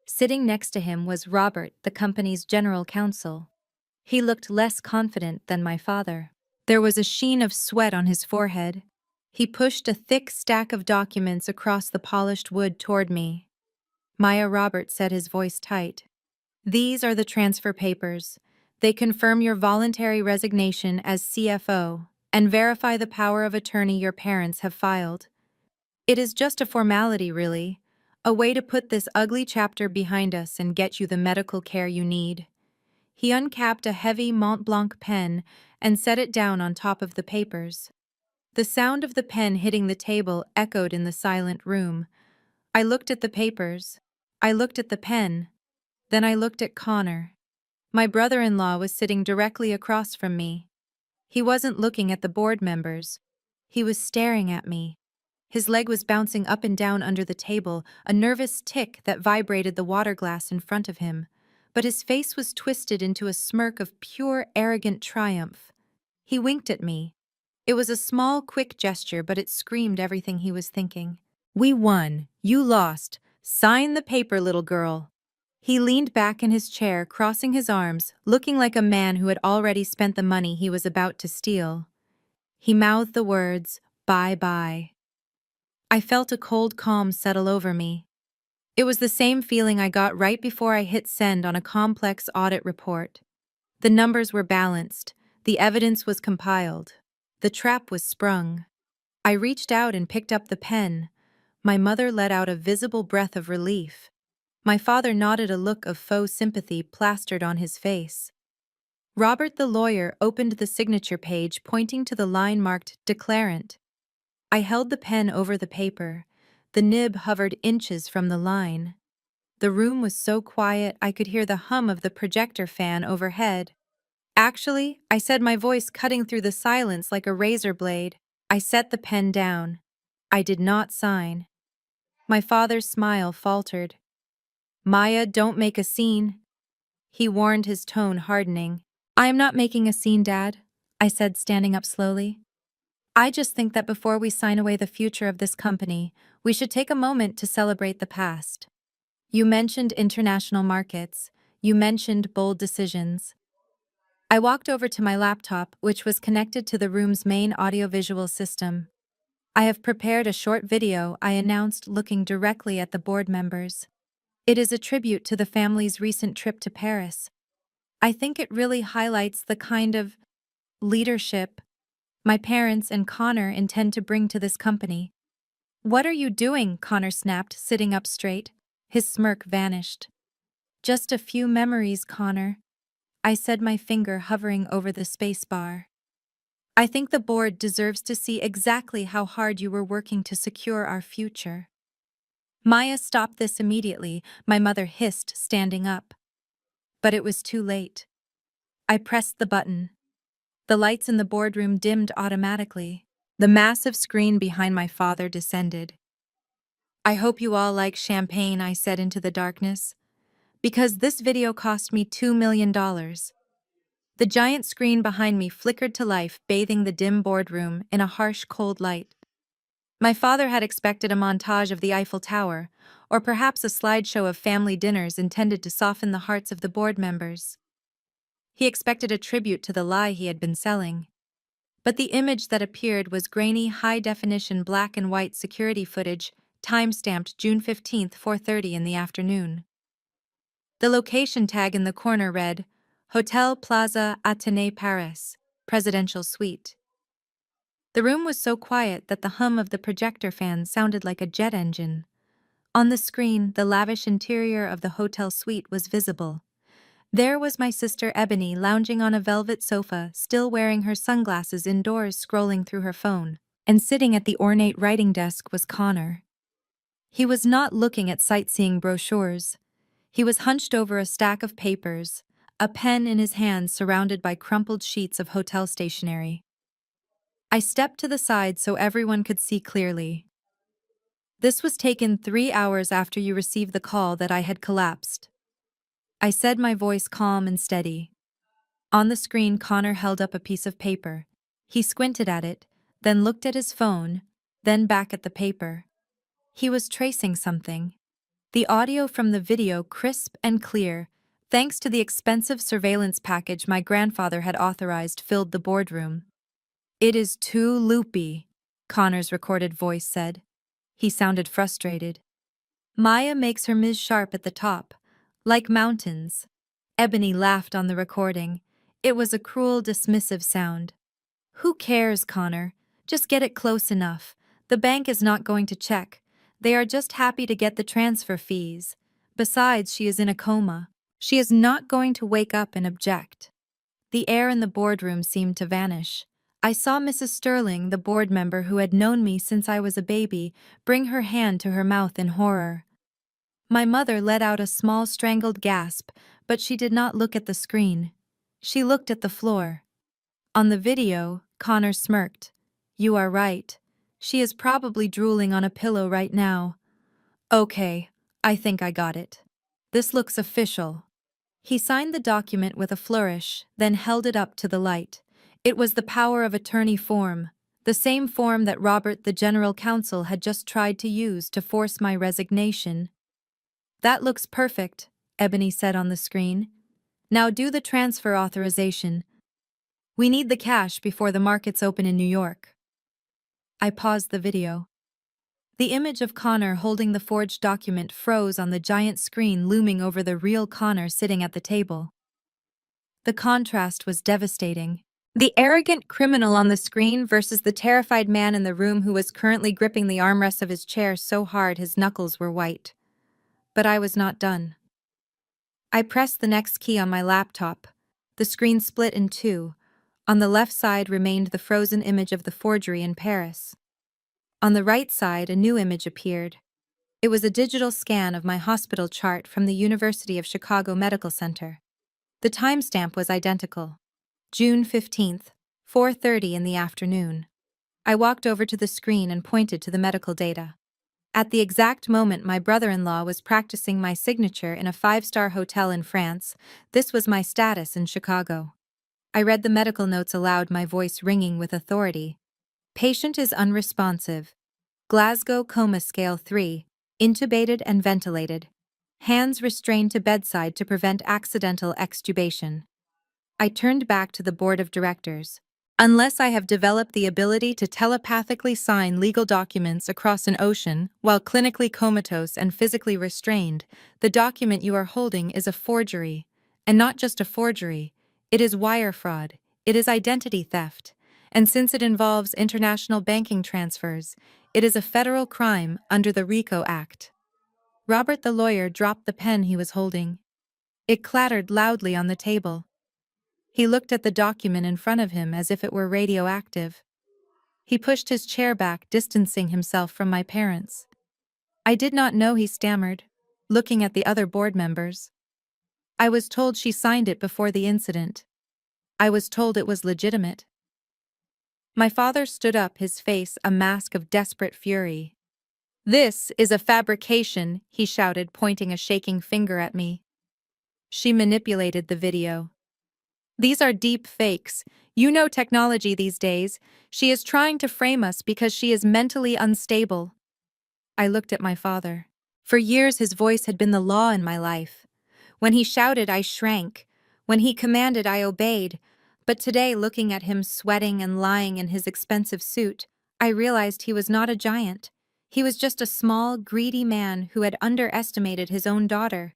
Sitting next to him was Robert, the company's general counsel. He looked less confident than my father. There was a sheen of sweat on his forehead. He pushed a thick stack of documents across the polished wood toward me. Maya, Robert said, his voice tight. These are the transfer papers. They confirm your voluntary resignation as CFO and verify the power of attorney your parents have filed. It is just a formality, really. A way to put this ugly chapter behind us and get you the medical care you need. He uncapped a heavy Mont Blanc pen and set it down on top of the papers. The sound of the pen hitting the table echoed in the silent room. I looked at the papers. I looked at the pen. Then I looked at Connor. My brother-in-law was sitting directly across from me. He wasn't looking at the board members. He was staring at me. His leg was bouncing up and down under the table, a nervous tick that vibrated the water glass in front of him. But his face was twisted into a smirk of pure, arrogant triumph. He winked at me. It was a small, quick gesture, but it screamed everything he was thinking. We won. You lost. Sign the paper, little girl. He leaned back in his chair, crossing his arms, looking like a man who had already spent the money he was about to steal. He mouthed the words, "Bye-bye." I felt a cold calm settle over me. It was the same feeling I got right before I hit send on a complex audit report. The numbers were balanced. The evidence was compiled. The trap was sprung. I reached out and picked up the pen. My mother let out a visible breath of relief. My father nodded, a look of faux sympathy plastered on his face. Robert the lawyer opened the signature page, pointing to the line marked Declarant. I held the pen over the paper. The nib hovered inches from the line. The room was so quiet I could hear the hum of the projector fan overhead. Actually, I said, my voice cutting through the silence like a razor blade. I set the pen down. I did not sign. My father's smile faltered. Maya, don't make a scene. He warned, his tone hardening. I am not making a scene, Dad, I said, standing up slowly. I just think that before we sign away the future of this company, we should take a moment to celebrate the past. You mentioned international markets. You mentioned bold decisions. I walked over to my laptop, which was connected to the room's main audiovisual system. I have prepared a short video, I announced, looking directly at the board members. It is a tribute to the family's recent trip to Paris. I think it really highlights the kind of leadership my parents and Connor intend to bring to this company. What are you doing? Connor snapped, sitting up straight. His smirk vanished. Just a few memories, Connor. I said, my finger hovering over the space bar. I think the board deserves to see exactly how hard you were working to secure our future. Maya, stop this immediately, my mother hissed, standing up. But it was too late. I pressed the button. The lights in the boardroom dimmed automatically. The massive screen behind my father descended. I hope you all like champagne, I said into the darkness. Because this video cost me $2 million. The giant screen behind me flickered to life, bathing the dim boardroom in a harsh, cold light. My father had expected a montage of the Eiffel Tower, or perhaps a slideshow of family dinners intended to soften the hearts of the board members. He expected a tribute to the lie he had been selling. But the image that appeared was grainy, high-definition black and white security footage, time-stamped June 15th, 4:30 in the afternoon. The location tag in the corner read, Hotel Plaza Athénée Paris, Presidential Suite. The room was so quiet that the hum of the projector fan sounded like a jet engine. On the screen, the lavish interior of the hotel suite was visible. There was my sister Ebony lounging on a velvet sofa, still wearing her sunglasses indoors, scrolling through her phone. And sitting at the ornate writing desk was Connor. He was not looking at sightseeing brochures. He was hunched over a stack of papers, a pen in his hand surrounded by crumpled sheets of hotel stationery. I stepped to the side so everyone could see clearly. This was taken 3 hours after you received the call that I had collapsed. I said, my voice calm and steady. On the screen, Connor held up a piece of paper. He squinted at it, then looked at his phone, then back at the paper. He was tracing something. The audio from the video, crisp and clear, thanks to the expensive surveillance package my grandfather had authorized, filled the boardroom. "It is too loopy," Connor's recorded voice said. He sounded frustrated. "Maya makes her Ms. Sharp at the top, like mountains." Ebony laughed on the recording. It was a cruel, dismissive sound. "Who cares, Connor? Just get it close enough. The bank is not going to check. They are just happy to get the transfer fees. Besides, she is in a coma. She is not going to wake up and object." The air in the boardroom seemed to vanish. I saw Mrs. Sterling, the board member who had known me since I was a baby, bring her hand to her mouth in horror. My mother let out a small strangled gasp, but she did not look at the screen. She looked at the floor. On the video, Connor smirked. "You are right. She is probably drooling on a pillow right now." "Okay, I think I got it. This looks official." He signed the document with a flourish, then held it up to the light. It was the power of attorney form, the same form that Robert, the general counsel, had just tried to use to force my resignation. "That looks perfect," Ebony said on the screen. "Now do the transfer authorization. We need the cash before the markets open in New York." I paused the video. The image of Connor holding the forged document froze on the giant screen looming over the real Connor sitting at the table. The contrast was devastating. The arrogant criminal on the screen versus the terrified man in the room who was currently gripping the armrests of his chair so hard his knuckles were white. But I was not done. I pressed the next key on my laptop. The screen split in two. On the left side remained the frozen image of the forgery in Paris. On the right side, a new image appeared. It was a digital scan of my hospital chart from the University of Chicago Medical Center. The timestamp was identical. June 15th, 4:30 in the afternoon. I walked over to the screen and pointed to the medical data. At the exact moment my brother-in-law was practicing my signature in a 5-star hotel in France, this was my status in Chicago. I read the medical notes aloud, my voice ringing with authority. "Patient is unresponsive. Glasgow Coma Scale 3, intubated and ventilated. Hands restrained to bedside to prevent accidental extubation." I turned back to the board of directors. "Unless I have developed the ability to telepathically sign legal documents across an ocean while clinically comatose and physically restrained, the document you are holding is a forgery. And not just a forgery, it is wire fraud, it is identity theft. And since it involves international banking transfers, it is a federal crime under the RICO Act." Robert the lawyer dropped the pen he was holding. It clattered loudly on the table. He looked at the document in front of him as if it were radioactive. He pushed his chair back, distancing himself from my parents. "I did not know," he stammered, looking at the other board members. "I was told she signed it before the incident. I was told it was legitimate." My father stood up, his face a mask of desperate fury. "This is a fabrication," he shouted, pointing a shaking finger at me. "She manipulated the video. These are deep fakes. You know technology these days. She is trying to frame us because she is mentally unstable." I looked at my father. For years his voice had been the law in my life. When he shouted, I shrank. When he commanded, I obeyed. But today, looking at him sweating and lying in his expensive suit, I realized he was not a giant. He was just a small, greedy man who had underestimated his own daughter.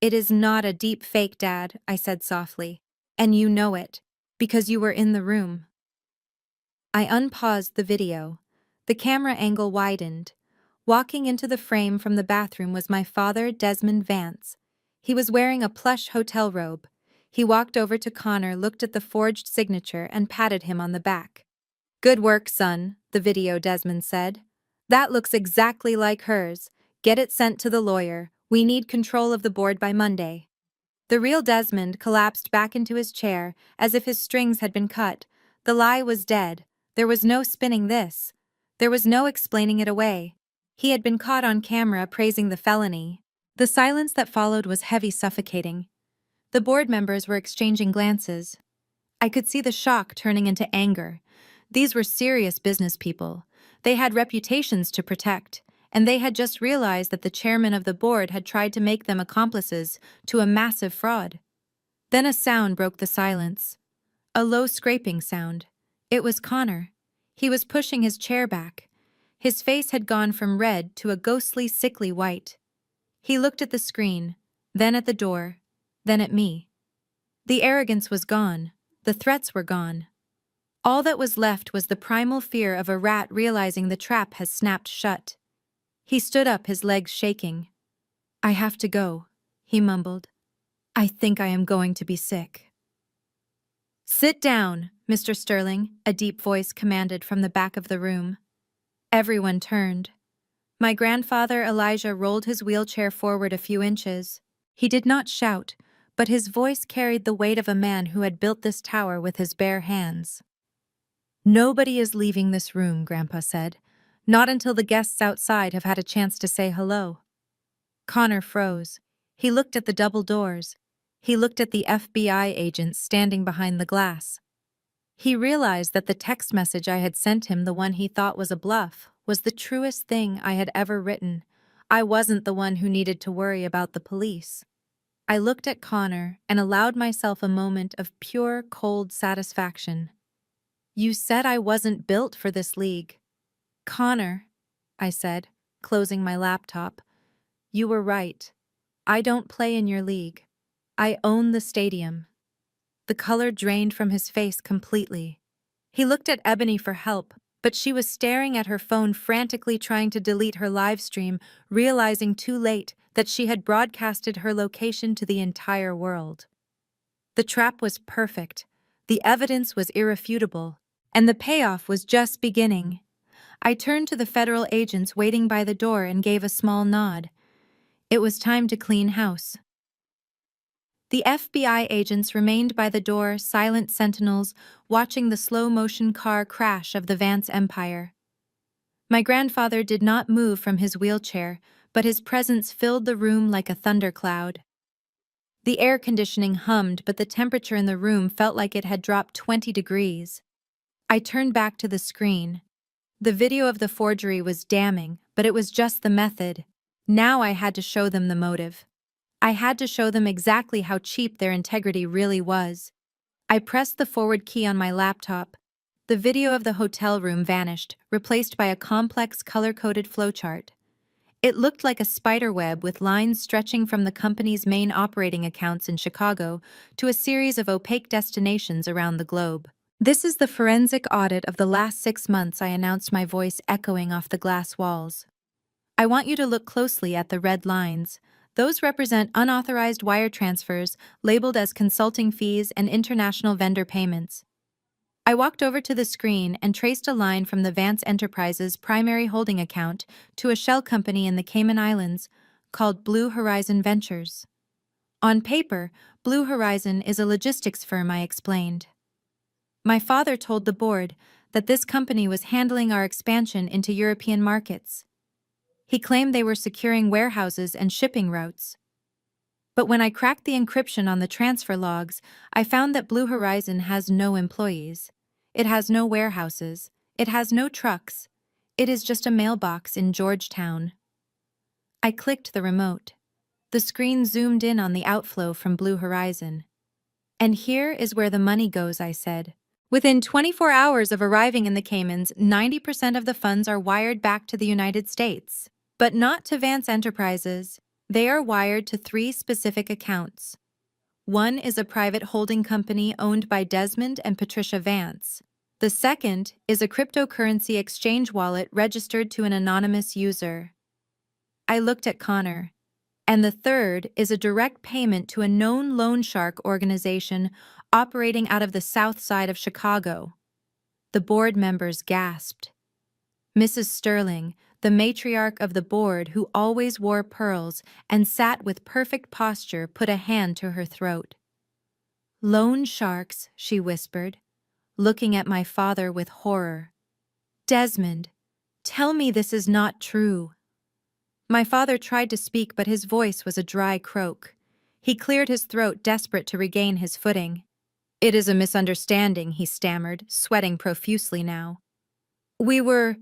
"It is not a deep fake, Dad," I said softly. "And you know it, because you were in the room." I unpaused the video. The camera angle widened. Walking into the frame from the bathroom was my father, Desmond Vance. He was wearing a plush hotel robe. He walked over to Connor, looked at the forged signature, and patted him on the back. "Good work, son," the video Desmond said. "That looks exactly like hers. Get it sent to the lawyer. We need control of the board by Monday." The real Desmond collapsed back into his chair, as if his strings had been cut. The lie was dead. There was no spinning this. There was no explaining it away. He had been caught on camera praising the felony. The silence that followed was heavy, suffocating. The board members were exchanging glances. I could see the shock turning into anger. These were serious business people. They had reputations to protect, and they had just realized that the chairman of the board had tried to make them accomplices to a massive fraud. Then a sound broke the silence. A low scraping sound. It was Connor. He was pushing his chair back. His face had gone from red to a ghostly, sickly white. He looked at the screen, then at the door, then at me. The arrogance was gone. The threats were gone. All that was left was the primal fear of a rat realizing the trap has snapped shut. He stood up, his legs shaking. "I have to go," he mumbled. "I think I am going to be sick." "Sit down, Mr. Sterling," a deep voice commanded from the back of the room. Everyone turned. My grandfather Elijah rolled his wheelchair forward a few inches. He did not shout, but his voice carried the weight of a man who had built this tower with his bare hands. "Nobody is leaving this room," Grandpa said. "Not until the guests outside have had a chance to say hello." Connor froze. He looked at the double doors. He looked at the FBI agents standing behind the glass. He realized that the text message I had sent him, the one he thought was a bluff, was the truest thing I had ever written. I wasn't the one who needed to worry about the police. I looked at Connor and allowed myself a moment of pure, cold satisfaction. "You said I wasn't built for this league." "Connor," I said, closing my laptop, "you were right. I don't play in your league. I own the stadium." The color drained from his face completely. He looked at Ebony for help, but she was staring at her phone, frantically trying to delete her live stream, realizing too late that she had broadcasted her location to the entire world. The trap was perfect, the evidence was irrefutable, and the payoff was just beginning. I turned to the federal agents waiting by the door and gave a small nod. It was time to clean house. The FBI agents remained by the door, silent sentinels, watching the slow-motion car crash of the Vance empire. My grandfather did not move from his wheelchair, but his presence filled the room like a thundercloud. The air conditioning hummed, but the temperature in the room felt like it had dropped 20 degrees. I turned back to the screen. The video of the forgery was damning, but it was just the method. Now I had to show them the motive. I had to show them exactly how cheap their integrity really was. I pressed the forward key on my laptop. The video of the hotel room vanished, replaced by a complex color-coded flowchart. It looked like a spider web with lines stretching from the company's main operating accounts in Chicago to a series of opaque destinations around the globe. "This is the forensic audit of the last 6 months," I announced, my voice echoing off the glass walls. "I want you to look closely at the red lines. Those represent unauthorized wire transfers labeled as consulting fees and international vendor payments." I walked over to the screen and traced a line from the Vance Enterprises' primary holding account to a shell company in the Cayman Islands called Blue Horizon Ventures. On paper, Blue Horizon is a logistics firm, I explained. My father told the board that this company was handling our expansion into European markets. He claimed they were securing warehouses and shipping routes. But when I cracked the encryption on the transfer logs, I found that Blue Horizon has no employees. It has no warehouses. It has no trucks. It is just a mailbox in Georgetown. I clicked the remote. The screen zoomed in on the outflow from Blue Horizon. "And here is where the money goes," I said. "Within 24 hours of arriving in the Caymans, 90% of the funds are wired back to the United States. But not to Vance Enterprises. They are wired to 3 specific accounts. One is a private holding company owned by Desmond and Patricia Vance. The second is a cryptocurrency exchange wallet registered to an anonymous user. I looked at Connor. And the third is a direct payment to a known loan shark organization operating out of the south side of Chicago. The board members gasped. Mrs. Sterling, the matriarch of the board who always wore pearls and sat with perfect posture, put a hand to her throat. "Loan sharks," she whispered, looking at my father with horror. "Desmond, tell me this is not true." My father tried to speak, but his voice was a dry croak. He cleared his throat, desperate to regain his footing. "It is a misunderstanding," he stammered, sweating profusely now. We were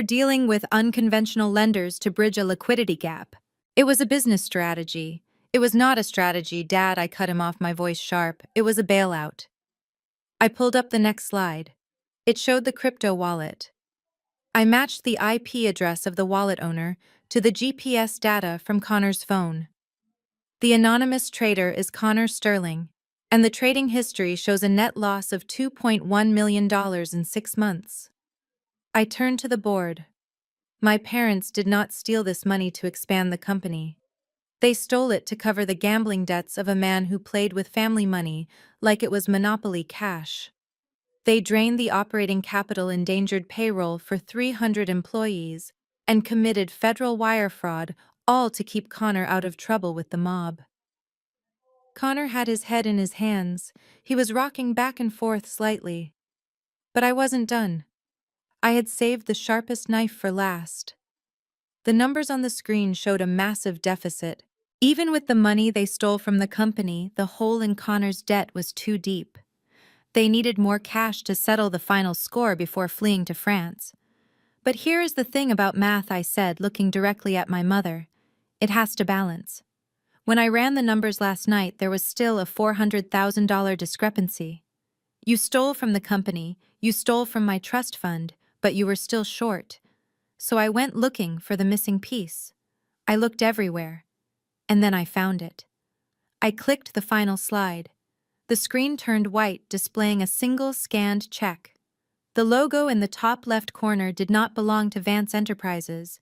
dealing with unconventional lenders to bridge a liquidity gap. It was a business strategy. It was not a strategy, Dad," I cut him off, my voice sharp. "It was a bailout." I pulled up the next slide. It showed the crypto wallet. I matched the IP address of the wallet owner to the GPS data from Connor's phone. The anonymous trader is Connor Sterling, and the trading history shows a net loss of $2.1 million in 6 months. I turned to the board. My parents did not steal this money to expand the company. They stole it to cover the gambling debts of a man who played with family money like it was Monopoly cash. They drained the operating capital, endangered payroll for 300 employees, and committed federal wire fraud, all to keep Connor out of trouble with the mob. Connor had his head in his hands. He was rocking back and forth slightly. But I wasn't done. I had saved the sharpest knife for last. The numbers on the screen showed a massive deficit. Even with the money they stole from the company, the hole in Connor's debt was too deep. They needed more cash to settle the final score before fleeing to France. "But here is the thing about math," I said, looking directly at my mother. "It has to balance. When I ran the numbers last night, there was still a $400,000 discrepancy. You stole from the company, you stole from my trust fund, but you were still short. So I went looking for the missing piece. I looked everywhere. And then I found it." I clicked the final slide. The screen turned white, displaying a single scanned check. The logo in the top left corner did not belong to Vance Enterprises.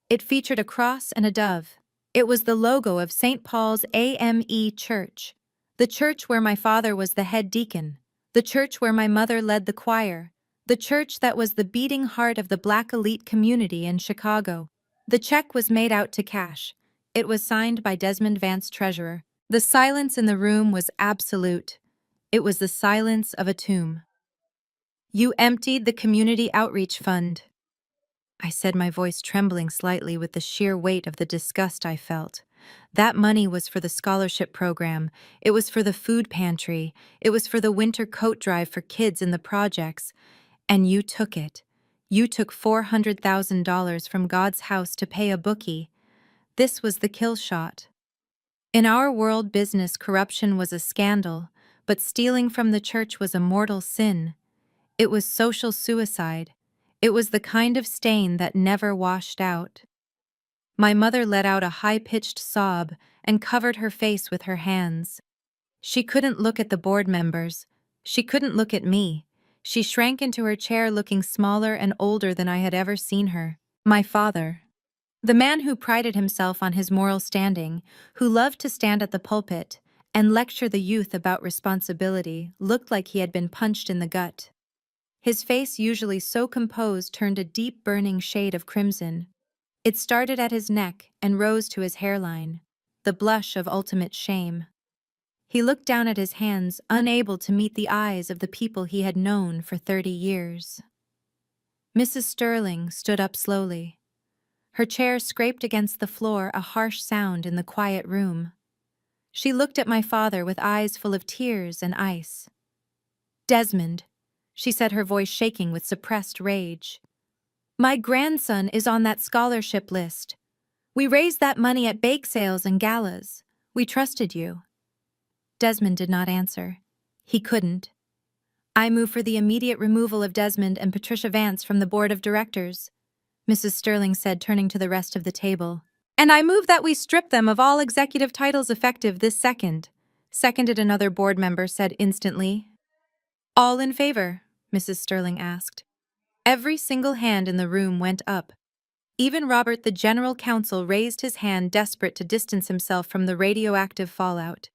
It featured a cross and a dove. It was the logo of St. Paul's AME Church, the church where my father was the head deacon, the church where my mother led the choir, the church that was the beating heart of the Black elite community in Chicago. The check was made out to cash. It was signed by Desmond Vance, treasurer. The silence in the room was absolute. It was the silence of a tomb. "You emptied the community outreach fund," I said, my voice trembling slightly with the sheer weight of the disgust I felt. "That money was for the scholarship program. It was for the food pantry. It was for the winter coat drive for kids in the projects. And you took it. You took $400,000 from God's house to pay a bookie. This was the kill shot." In our world business, corruption was a scandal, but stealing from the church was a mortal sin. It was social suicide. It was the kind of stain that never washed out. My mother let out a high-pitched sob and covered her face with her hands. She couldn't look at the board members. She couldn't look at me. She shrank into her chair, looking smaller and older than I had ever seen her. My father, the man who prided himself on his moral standing, who loved to stand at the pulpit and lecture the youth about responsibility, looked like he had been punched in the gut. His face, usually so composed, turned a deep burning shade of crimson. It started at his neck and rose to his hairline, the blush of ultimate shame. He looked down at his hands, unable to meet the eyes of the people he had known for 30 years. Mrs. Sterling stood up slowly. Her chair scraped against the floor, a harsh sound in the quiet room. She looked at my father with eyes full of tears and ice. "Desmond," she said, her voice shaking with suppressed rage, "my grandson is on that scholarship list. We raised that money at bake sales and galas. We trusted you." Desmond did not answer. He couldn't. "I move for the immediate removal of Desmond and Patricia Vance from the board of directors," Mrs. Sterling said, turning to the rest of the table. "And I move that we strip them of all executive titles effective this second," seconded another board member, said instantly. "All in favor?" Mrs. Sterling asked. Every single hand in the room went up. Even Robert, the general counsel, raised his hand, desperate to distance himself from the radioactive fallout.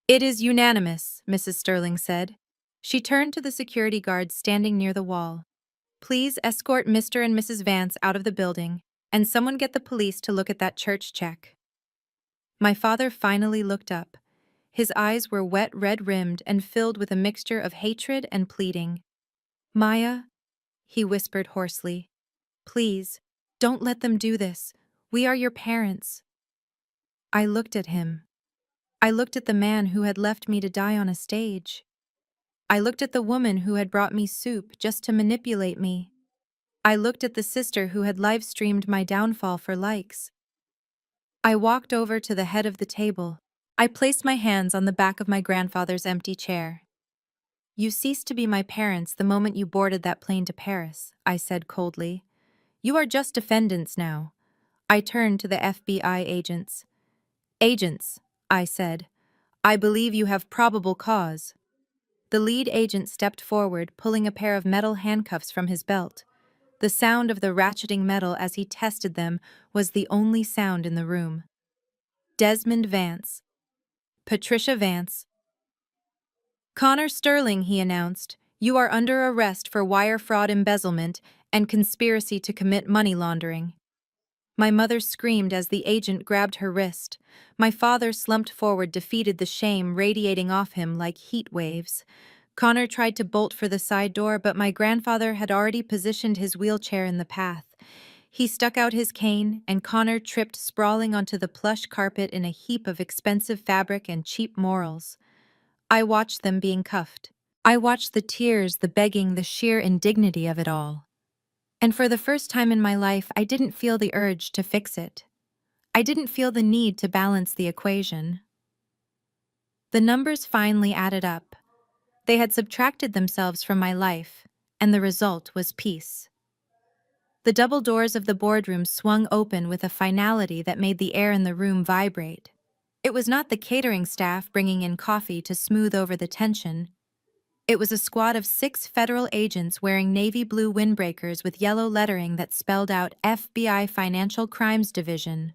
It is unanimous, Mrs. Sterling said. She turned to the security guards standing near the wall. Please escort Mr. and Mrs. Vance out of the building, and someone get the police to look at that church check. My father finally looked up. His eyes were wet, red-rimmed, and filled with a mixture of hatred and pleading. Maya, he whispered hoarsely, please, don't let them do this. We are your parents. I looked at him. I looked at the man who had left me to die on a stage. I looked at the woman who had brought me soup just to manipulate me. I looked at the sister who had live-streamed my downfall for likes. I walked over to the head of the table. I placed my hands on the back of my grandfather's empty chair. You ceased to be my parents the moment you boarded that plane to Paris, I said coldly. You are just defendants now. I turned to the FBI agents. Agents, I said, I believe you have probable cause. The lead agent stepped forward, pulling a pair of metal handcuffs from his belt. The sound of the ratcheting metal as he tested them was the only sound in the room. Desmond Vance. Patricia Vance. Connor Sterling, he announced, you are under arrest for wire fraud, embezzlement, and conspiracy to commit money laundering. My mother screamed as the agent grabbed her wrist. My father slumped forward, defeated, the shame radiating off him like heat waves. Connor tried to bolt for the side door, but my grandfather had already positioned his wheelchair in the path. He stuck out his cane, and Connor tripped sprawling onto the plush carpet in a heap of expensive fabric and cheap morals. I watched them being cuffed. I watched the tears, the begging, the sheer indignity of it all. And for the first time in my life, I didn't feel the urge to fix it. I didn't feel the need to balance the equation. The numbers finally added up. They had subtracted themselves from my life, and the result was peace. The double doors of the boardroom swung open with a finality that made the air in the room vibrate. It was not the catering staff bringing in coffee to smooth over the tension. It was a squad of 6 federal agents wearing navy blue windbreakers with yellow lettering that spelled out FBI Financial Crimes Division.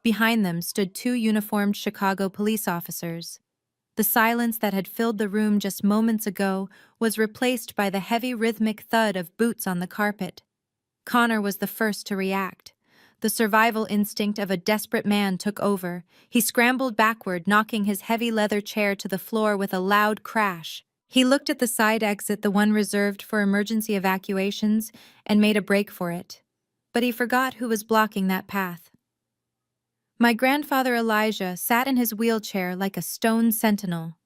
Behind them stood 2 uniformed Chicago police officers. The silence that had filled the room just moments ago was replaced by the heavy rhythmic thud of boots on the carpet. Connor was the first to react. The survival instinct of a desperate man took over. He scrambled backward, knocking his heavy leather chair to the floor with a loud crash. He looked at the side exit, the one reserved for emergency evacuations, and made a break for it. But he forgot who was blocking that path. My grandfather Elijah sat in his wheelchair like a stone sentinel.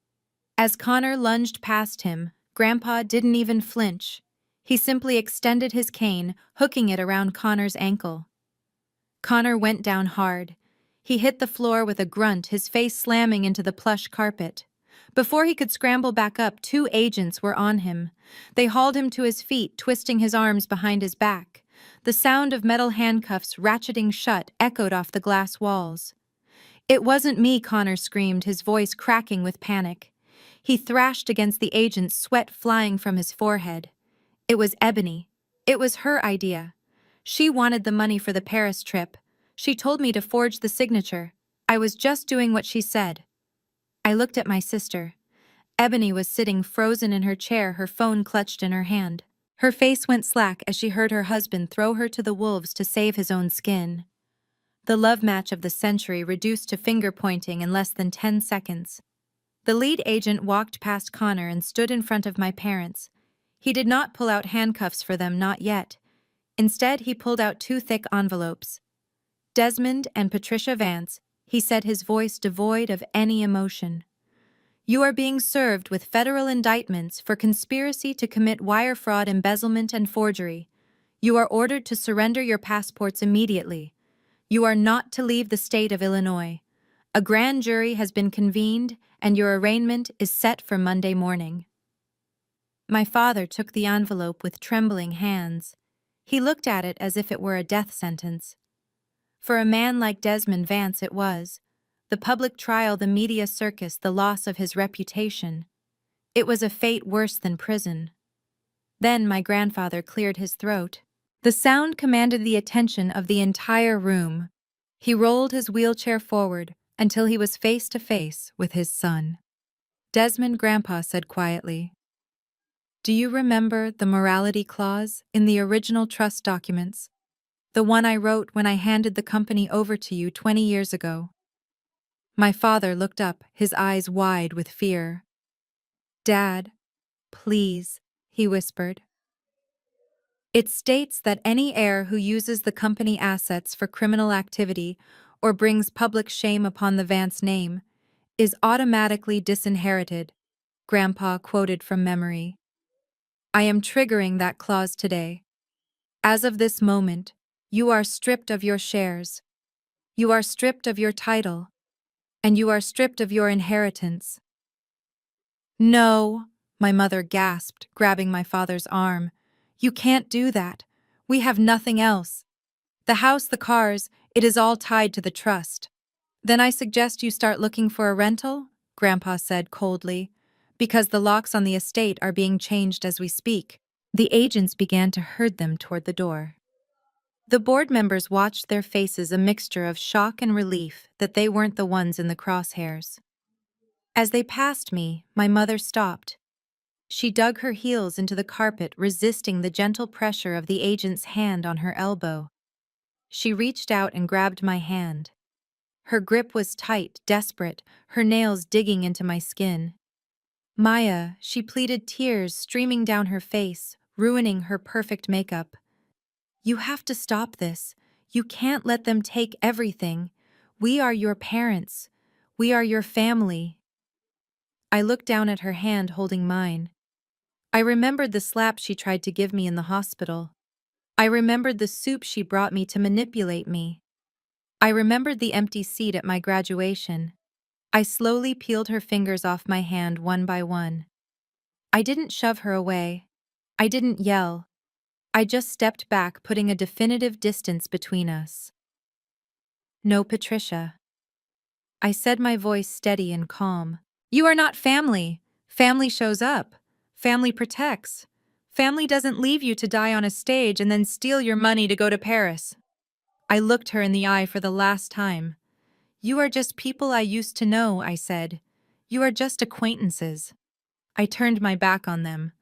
As Connor lunged past him, Grandpa didn't even flinch. He simply extended his cane, hooking it around Connor's ankle. Connor went down hard. He hit the floor with a grunt, his face slamming into the plush carpet. Before he could scramble back up, 2 agents were on him. They hauled him to his feet, twisting his arms behind his back. The sound of metal handcuffs ratcheting shut echoed off the glass walls. It wasn't me, Connor screamed, his voice cracking with panic. He thrashed against the agents, sweat flying from his forehead. It was Ebony. It was her idea. She wanted the money for the Paris trip. She told me to forge the signature. I was just doing what she said. I looked at my sister. Ebony was sitting frozen in her chair, her phone clutched in her hand. Her face went slack as she heard her husband throw her to the wolves to save his own skin. The love match of the century reduced to finger-pointing in less than 10 seconds. The lead agent walked past Connor and stood in front of my parents. He did not pull out handcuffs for them, not yet. Instead, he pulled out 2 thick envelopes. Desmond and Patricia Vance, he said, his voice devoid of any emotion. You are being served with federal indictments for conspiracy to commit wire fraud, embezzlement, and forgery. You are ordered to surrender your passports immediately. You are not to leave the state of Illinois. A grand jury has been convened, and your arraignment is set for Monday morning. My father took the envelope with trembling hands. He looked at it as if it were a death sentence. For a man like Desmond Vance it was. The public trial, the media circus, the loss of his reputation. It was a fate worse than prison. Then my grandfather cleared his throat. The sound commanded the attention of the entire room. He rolled his wheelchair forward until he was face to face with his son. Desmond, Grandpa said quietly, "Do you remember the morality clause in the original trust documents? The one I wrote when I handed the company over to you 20 years ago?" My father looked up, his eyes wide with fear. "Dad, please," he whispered. "It states that any heir who uses the company assets for criminal activity or brings public shame upon the Vance name is automatically disinherited," Grandpa quoted from memory. "I am triggering that clause today. As of this moment, you are stripped of your shares. You are stripped of your title. And you are stripped of your inheritance." "No," my mother gasped, grabbing my father's arm. "You can't do that. We have nothing else. The house, the cars, it is all tied to the trust." "Then I suggest you start looking for a rental," Grandpa said coldly, "because the locks on the estate are being changed as we speak." The agents began to herd them toward the door. The board members watched, their faces a mixture of shock and relief that they weren't the ones in the crosshairs. As they passed me, my mother stopped. She dug her heels into the carpet, resisting the gentle pressure of the agent's hand on her elbow. She reached out and grabbed my hand. Her grip was tight, desperate, her nails digging into my skin. "Maya," she pleaded, tears streaming down her face, ruining her perfect makeup. "You have to stop this. You can't let them take everything. We are your parents. We are your family." I looked down at her hand holding mine. I remembered the slap she tried to give me in the hospital. I remembered the soup she brought me to manipulate me. I remembered the empty seat at my graduation. I slowly peeled her fingers off my hand one by one. I didn't shove her away. I didn't yell. I just stepped back, putting a definitive distance between us. "No, Patricia," I said, my voice steady and calm. "You are not family. Family shows up. Family protects. Family doesn't leave you to die on a stage and then steal your money to go to Paris." I looked her in the eye for the last time. "You are just people I used to know," I said. "You are just acquaintances." I turned my back on them.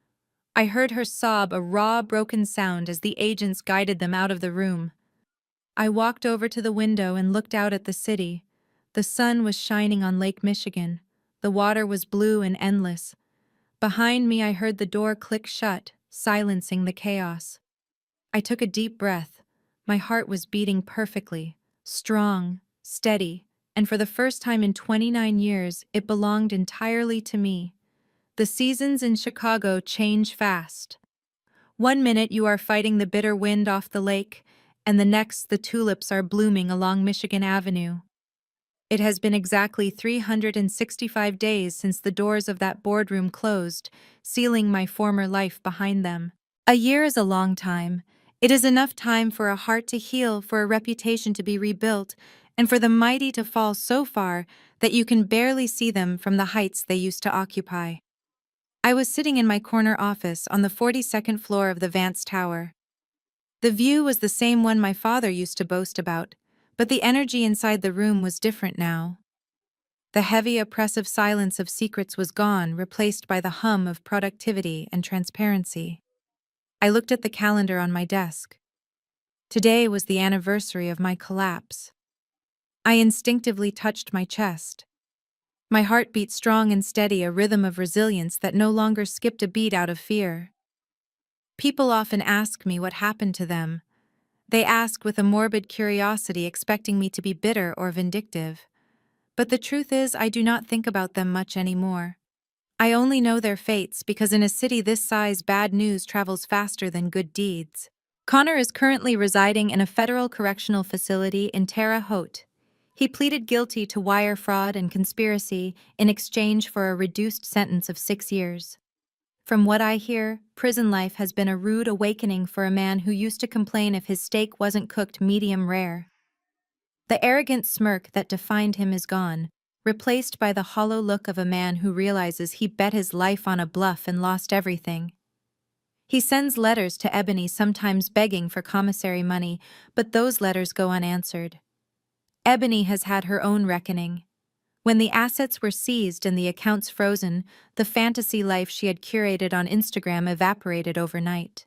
I heard her sob, a raw, broken sound as the agents guided them out of the room. I walked over to the window and looked out at the city. The sun was shining on Lake Michigan. The water was blue and endless. Behind me, I heard the door click shut, silencing the chaos. I took a deep breath. My heart was beating perfectly, strong, steady, and for the first time in 29 years, it belonged entirely to me. The seasons in Chicago change fast. One minute you are fighting the bitter wind off the lake, and the next the tulips are blooming along Michigan Avenue. It has been exactly 365 days since the doors of that boardroom closed, sealing my former life behind them. A year is a long time. It is enough time for a heart to heal, for a reputation to be rebuilt, and for the mighty to fall so far that you can barely see them from the heights they used to occupy. I was sitting in my corner office on the 42nd floor of the Vance Tower. The view was the same one my father used to boast about, but the energy inside the room was different now. The heavy, oppressive silence of secrets was gone, replaced by the hum of productivity and transparency. I looked at the calendar on my desk. Today was the anniversary of my collapse. I instinctively touched my chest. My heart beat strong and steady, a rhythm of resilience that no longer skipped a beat out of fear. People often ask me what happened to them. They ask with a morbid curiosity, expecting me to be bitter or vindictive. But the truth is, I do not think about them much anymore. I only know their fates because in a city this size, bad news travels faster than good deeds. Connor is currently residing in a federal correctional facility in Terre Haute. He pleaded guilty to wire fraud and conspiracy in exchange for a reduced sentence of 6 years. From what I hear, prison life has been a rude awakening for a man who used to complain if his steak wasn't cooked medium rare. The arrogant smirk that defined him is gone, replaced by the hollow look of a man who realizes he bet his life on a bluff and lost everything. He sends letters to Ebony, sometimes begging for commissary money, but those letters go unanswered. Ebony has had her own reckoning. When the assets were seized and the accounts frozen, the fantasy life she had curated on Instagram evaporated overnight.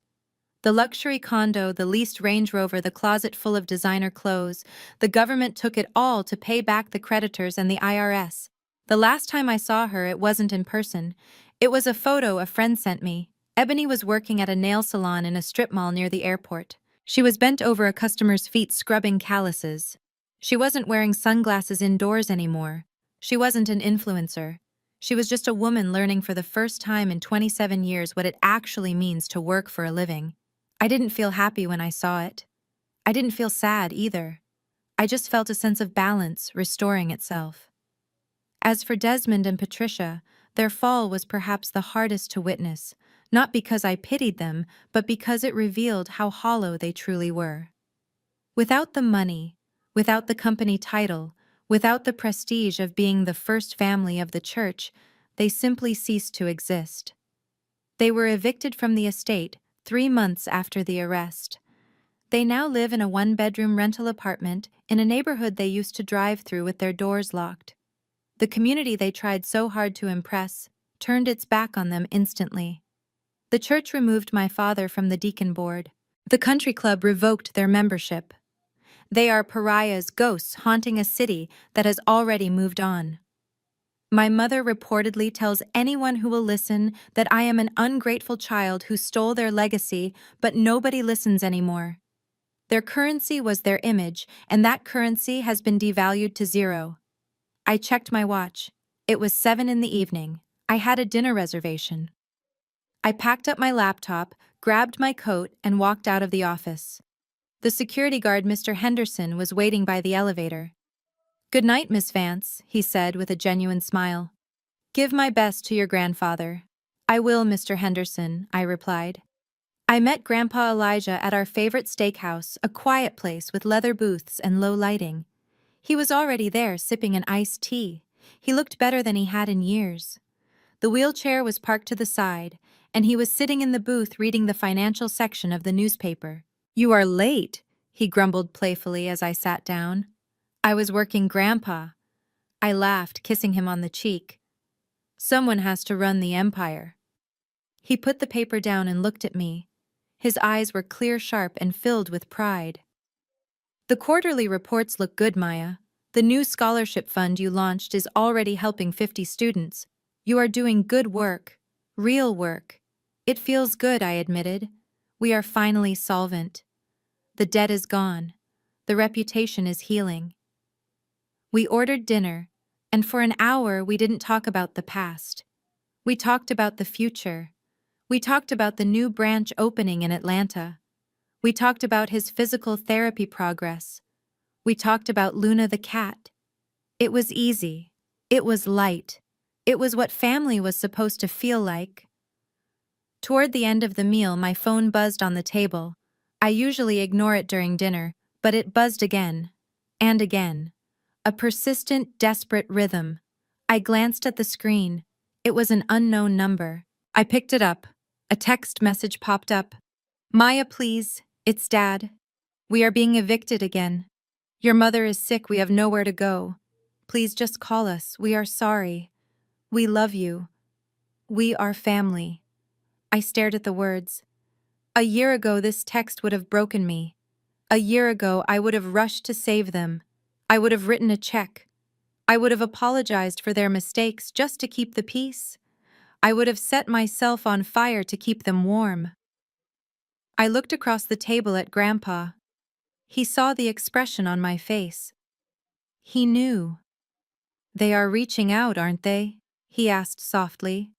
The luxury condo, the leased Range Rover, the closet full of designer clothes, the government took it all to pay back the creditors and the IRS. The last time I saw her, it wasn't in person. It was a photo a friend sent me. Ebony was working at a nail salon in a strip mall near the airport. She was bent over a customer's feet scrubbing calluses. She wasn't wearing sunglasses indoors anymore. She wasn't an influencer. She was just a woman learning for the first time in 27 years what it actually means to work for a living. I didn't feel happy when I saw it. I didn't feel sad either. I just felt a sense of balance restoring itself. As for Desmond and Patricia, their fall was perhaps the hardest to witness, not because I pitied them, but because it revealed how hollow they truly were. Without the money, without the company title, without the prestige of being the first family of the church, they simply ceased to exist. They were evicted from the estate 3 months after the arrest. They now live in a one-bedroom rental apartment in a neighborhood they used to drive through with their doors locked. The community they tried so hard to impress turned its back on them instantly. The church removed my father from the deacon board. The country club revoked their membership. They are pariahs, ghosts haunting a city that has already moved on. My mother reportedly tells anyone who will listen that I am an ungrateful child who stole their legacy, but nobody listens anymore. Their currency was their image, and that currency has been devalued to 0. I checked my watch. It was 7 in the evening. I had a dinner reservation. I packed up my laptop, grabbed my coat, and walked out of the office. The security guard, Mr. Henderson, was waiting by the elevator. "Good night, Miss Vance," he said with a genuine smile. "Give my best to your grandfather." "I will, Mr. Henderson," I replied. I met Grandpa Elijah at our favorite steakhouse, a quiet place with leather booths and low lighting. He was already there, sipping an iced tea. He looked better than he had in years. The wheelchair was parked to the side, and he was sitting in the booth reading the financial section of the newspaper. "You are late," he grumbled playfully as I sat down. "I was working, Grandpa." I laughed, kissing him on the cheek. "Someone has to run the empire." He put the paper down and looked at me. His eyes were clear, sharp, and filled with pride. "The quarterly reports look good, Maya. The new scholarship fund you launched is already helping 50 students. You are doing good work. Real work." "It feels good," I admitted. "We are finally solvent. The debt is gone. The reputation is healing." We ordered dinner, and for an hour we didn't talk about the past. We talked about the future. We talked about the new branch opening in Atlanta. We talked about his physical therapy progress. We talked about Luna the cat. It was easy. It was light. It was what family was supposed to feel like. Toward the end of the meal, my phone buzzed on the table. I usually ignore it during dinner, but it buzzed again. And again. A persistent, desperate rhythm. I glanced at the screen. It was an unknown number. I picked it up. A text message popped up. "Maya, please. It's Dad. We are being evicted again. Your mother is sick. We have nowhere to go. Please just call us. We are sorry. We love you. We are family." I stared at the words. A year ago, this text would have broken me. A year ago, I would have rushed to save them. I would have written a check. I would have apologized for their mistakes just to keep the peace. I would have set myself on fire to keep them warm. I looked across the table at Grandpa. He saw the expression on my face. He knew. "They are reaching out, aren't they?" he asked softly.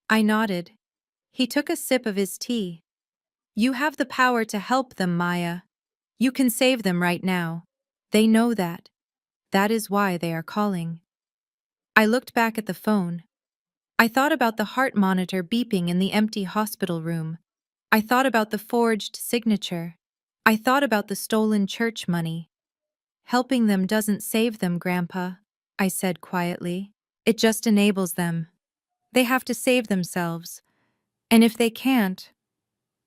I nodded. He took a sip of his tea. "You have the power to help them, Maya. You can save them right now. They know that. That is why they are calling." I looked back at the phone. I thought about the heart monitor beeping in the empty hospital room. I thought about the forged signature. I thought about the stolen church money. "Helping them doesn't save them, Grandpa," I said quietly. "It just enables them. They have to save themselves. And if they can't,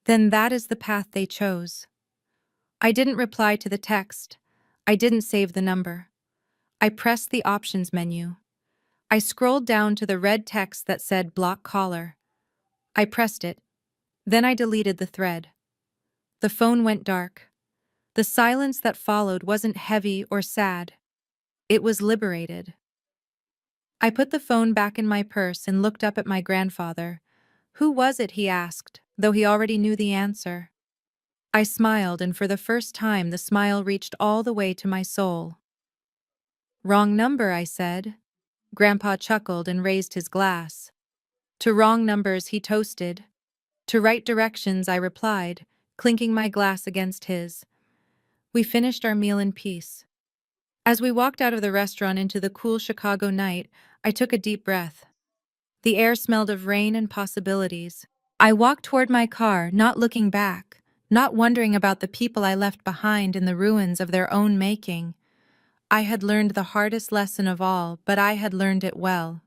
then that is the path they chose. I didn't reply to the text. I didn't save the number. I pressed the options menu. I scrolled down to the red text that said block caller. I pressed it. Then I deleted the thread. The phone went dark. The silence that followed wasn't heavy or sad. It was liberated. I put the phone back in my purse and looked up at my grandfather. Who was it, he asked, though he already knew the answer. I smiled, and for the first time the smile reached all the way to my soul. Wrong number, I said. Grandpa chuckled and raised his glass. To wrong numbers, he toasted. To right directions, I replied, clinking my glass against his. We finished our meal in peace. As we walked out of the restaurant into the cool Chicago night, I took a deep breath. The air smelled of rain and possibilities. I walked toward my car, not looking back, not wondering about the people I left behind in the ruins of their own making. I had learned the hardest lesson of all, but I had learned it well.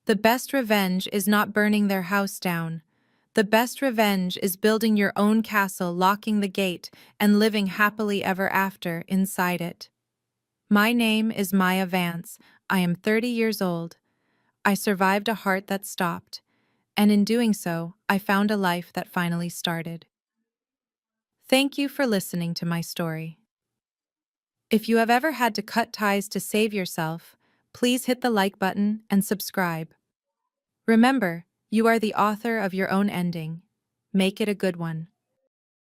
The best revenge is not burning their house down. The best revenge is building your own castle, locking the gate, and living happily ever after inside it. My name is Maya Vance. I am 30 years old. I survived a heart that stopped, and in doing so, I found a life that finally started. Thank you for listening to my story. If you have ever had to cut ties to save yourself, please hit the like button and subscribe. Remember, you are the author of your own ending. Make it a good one.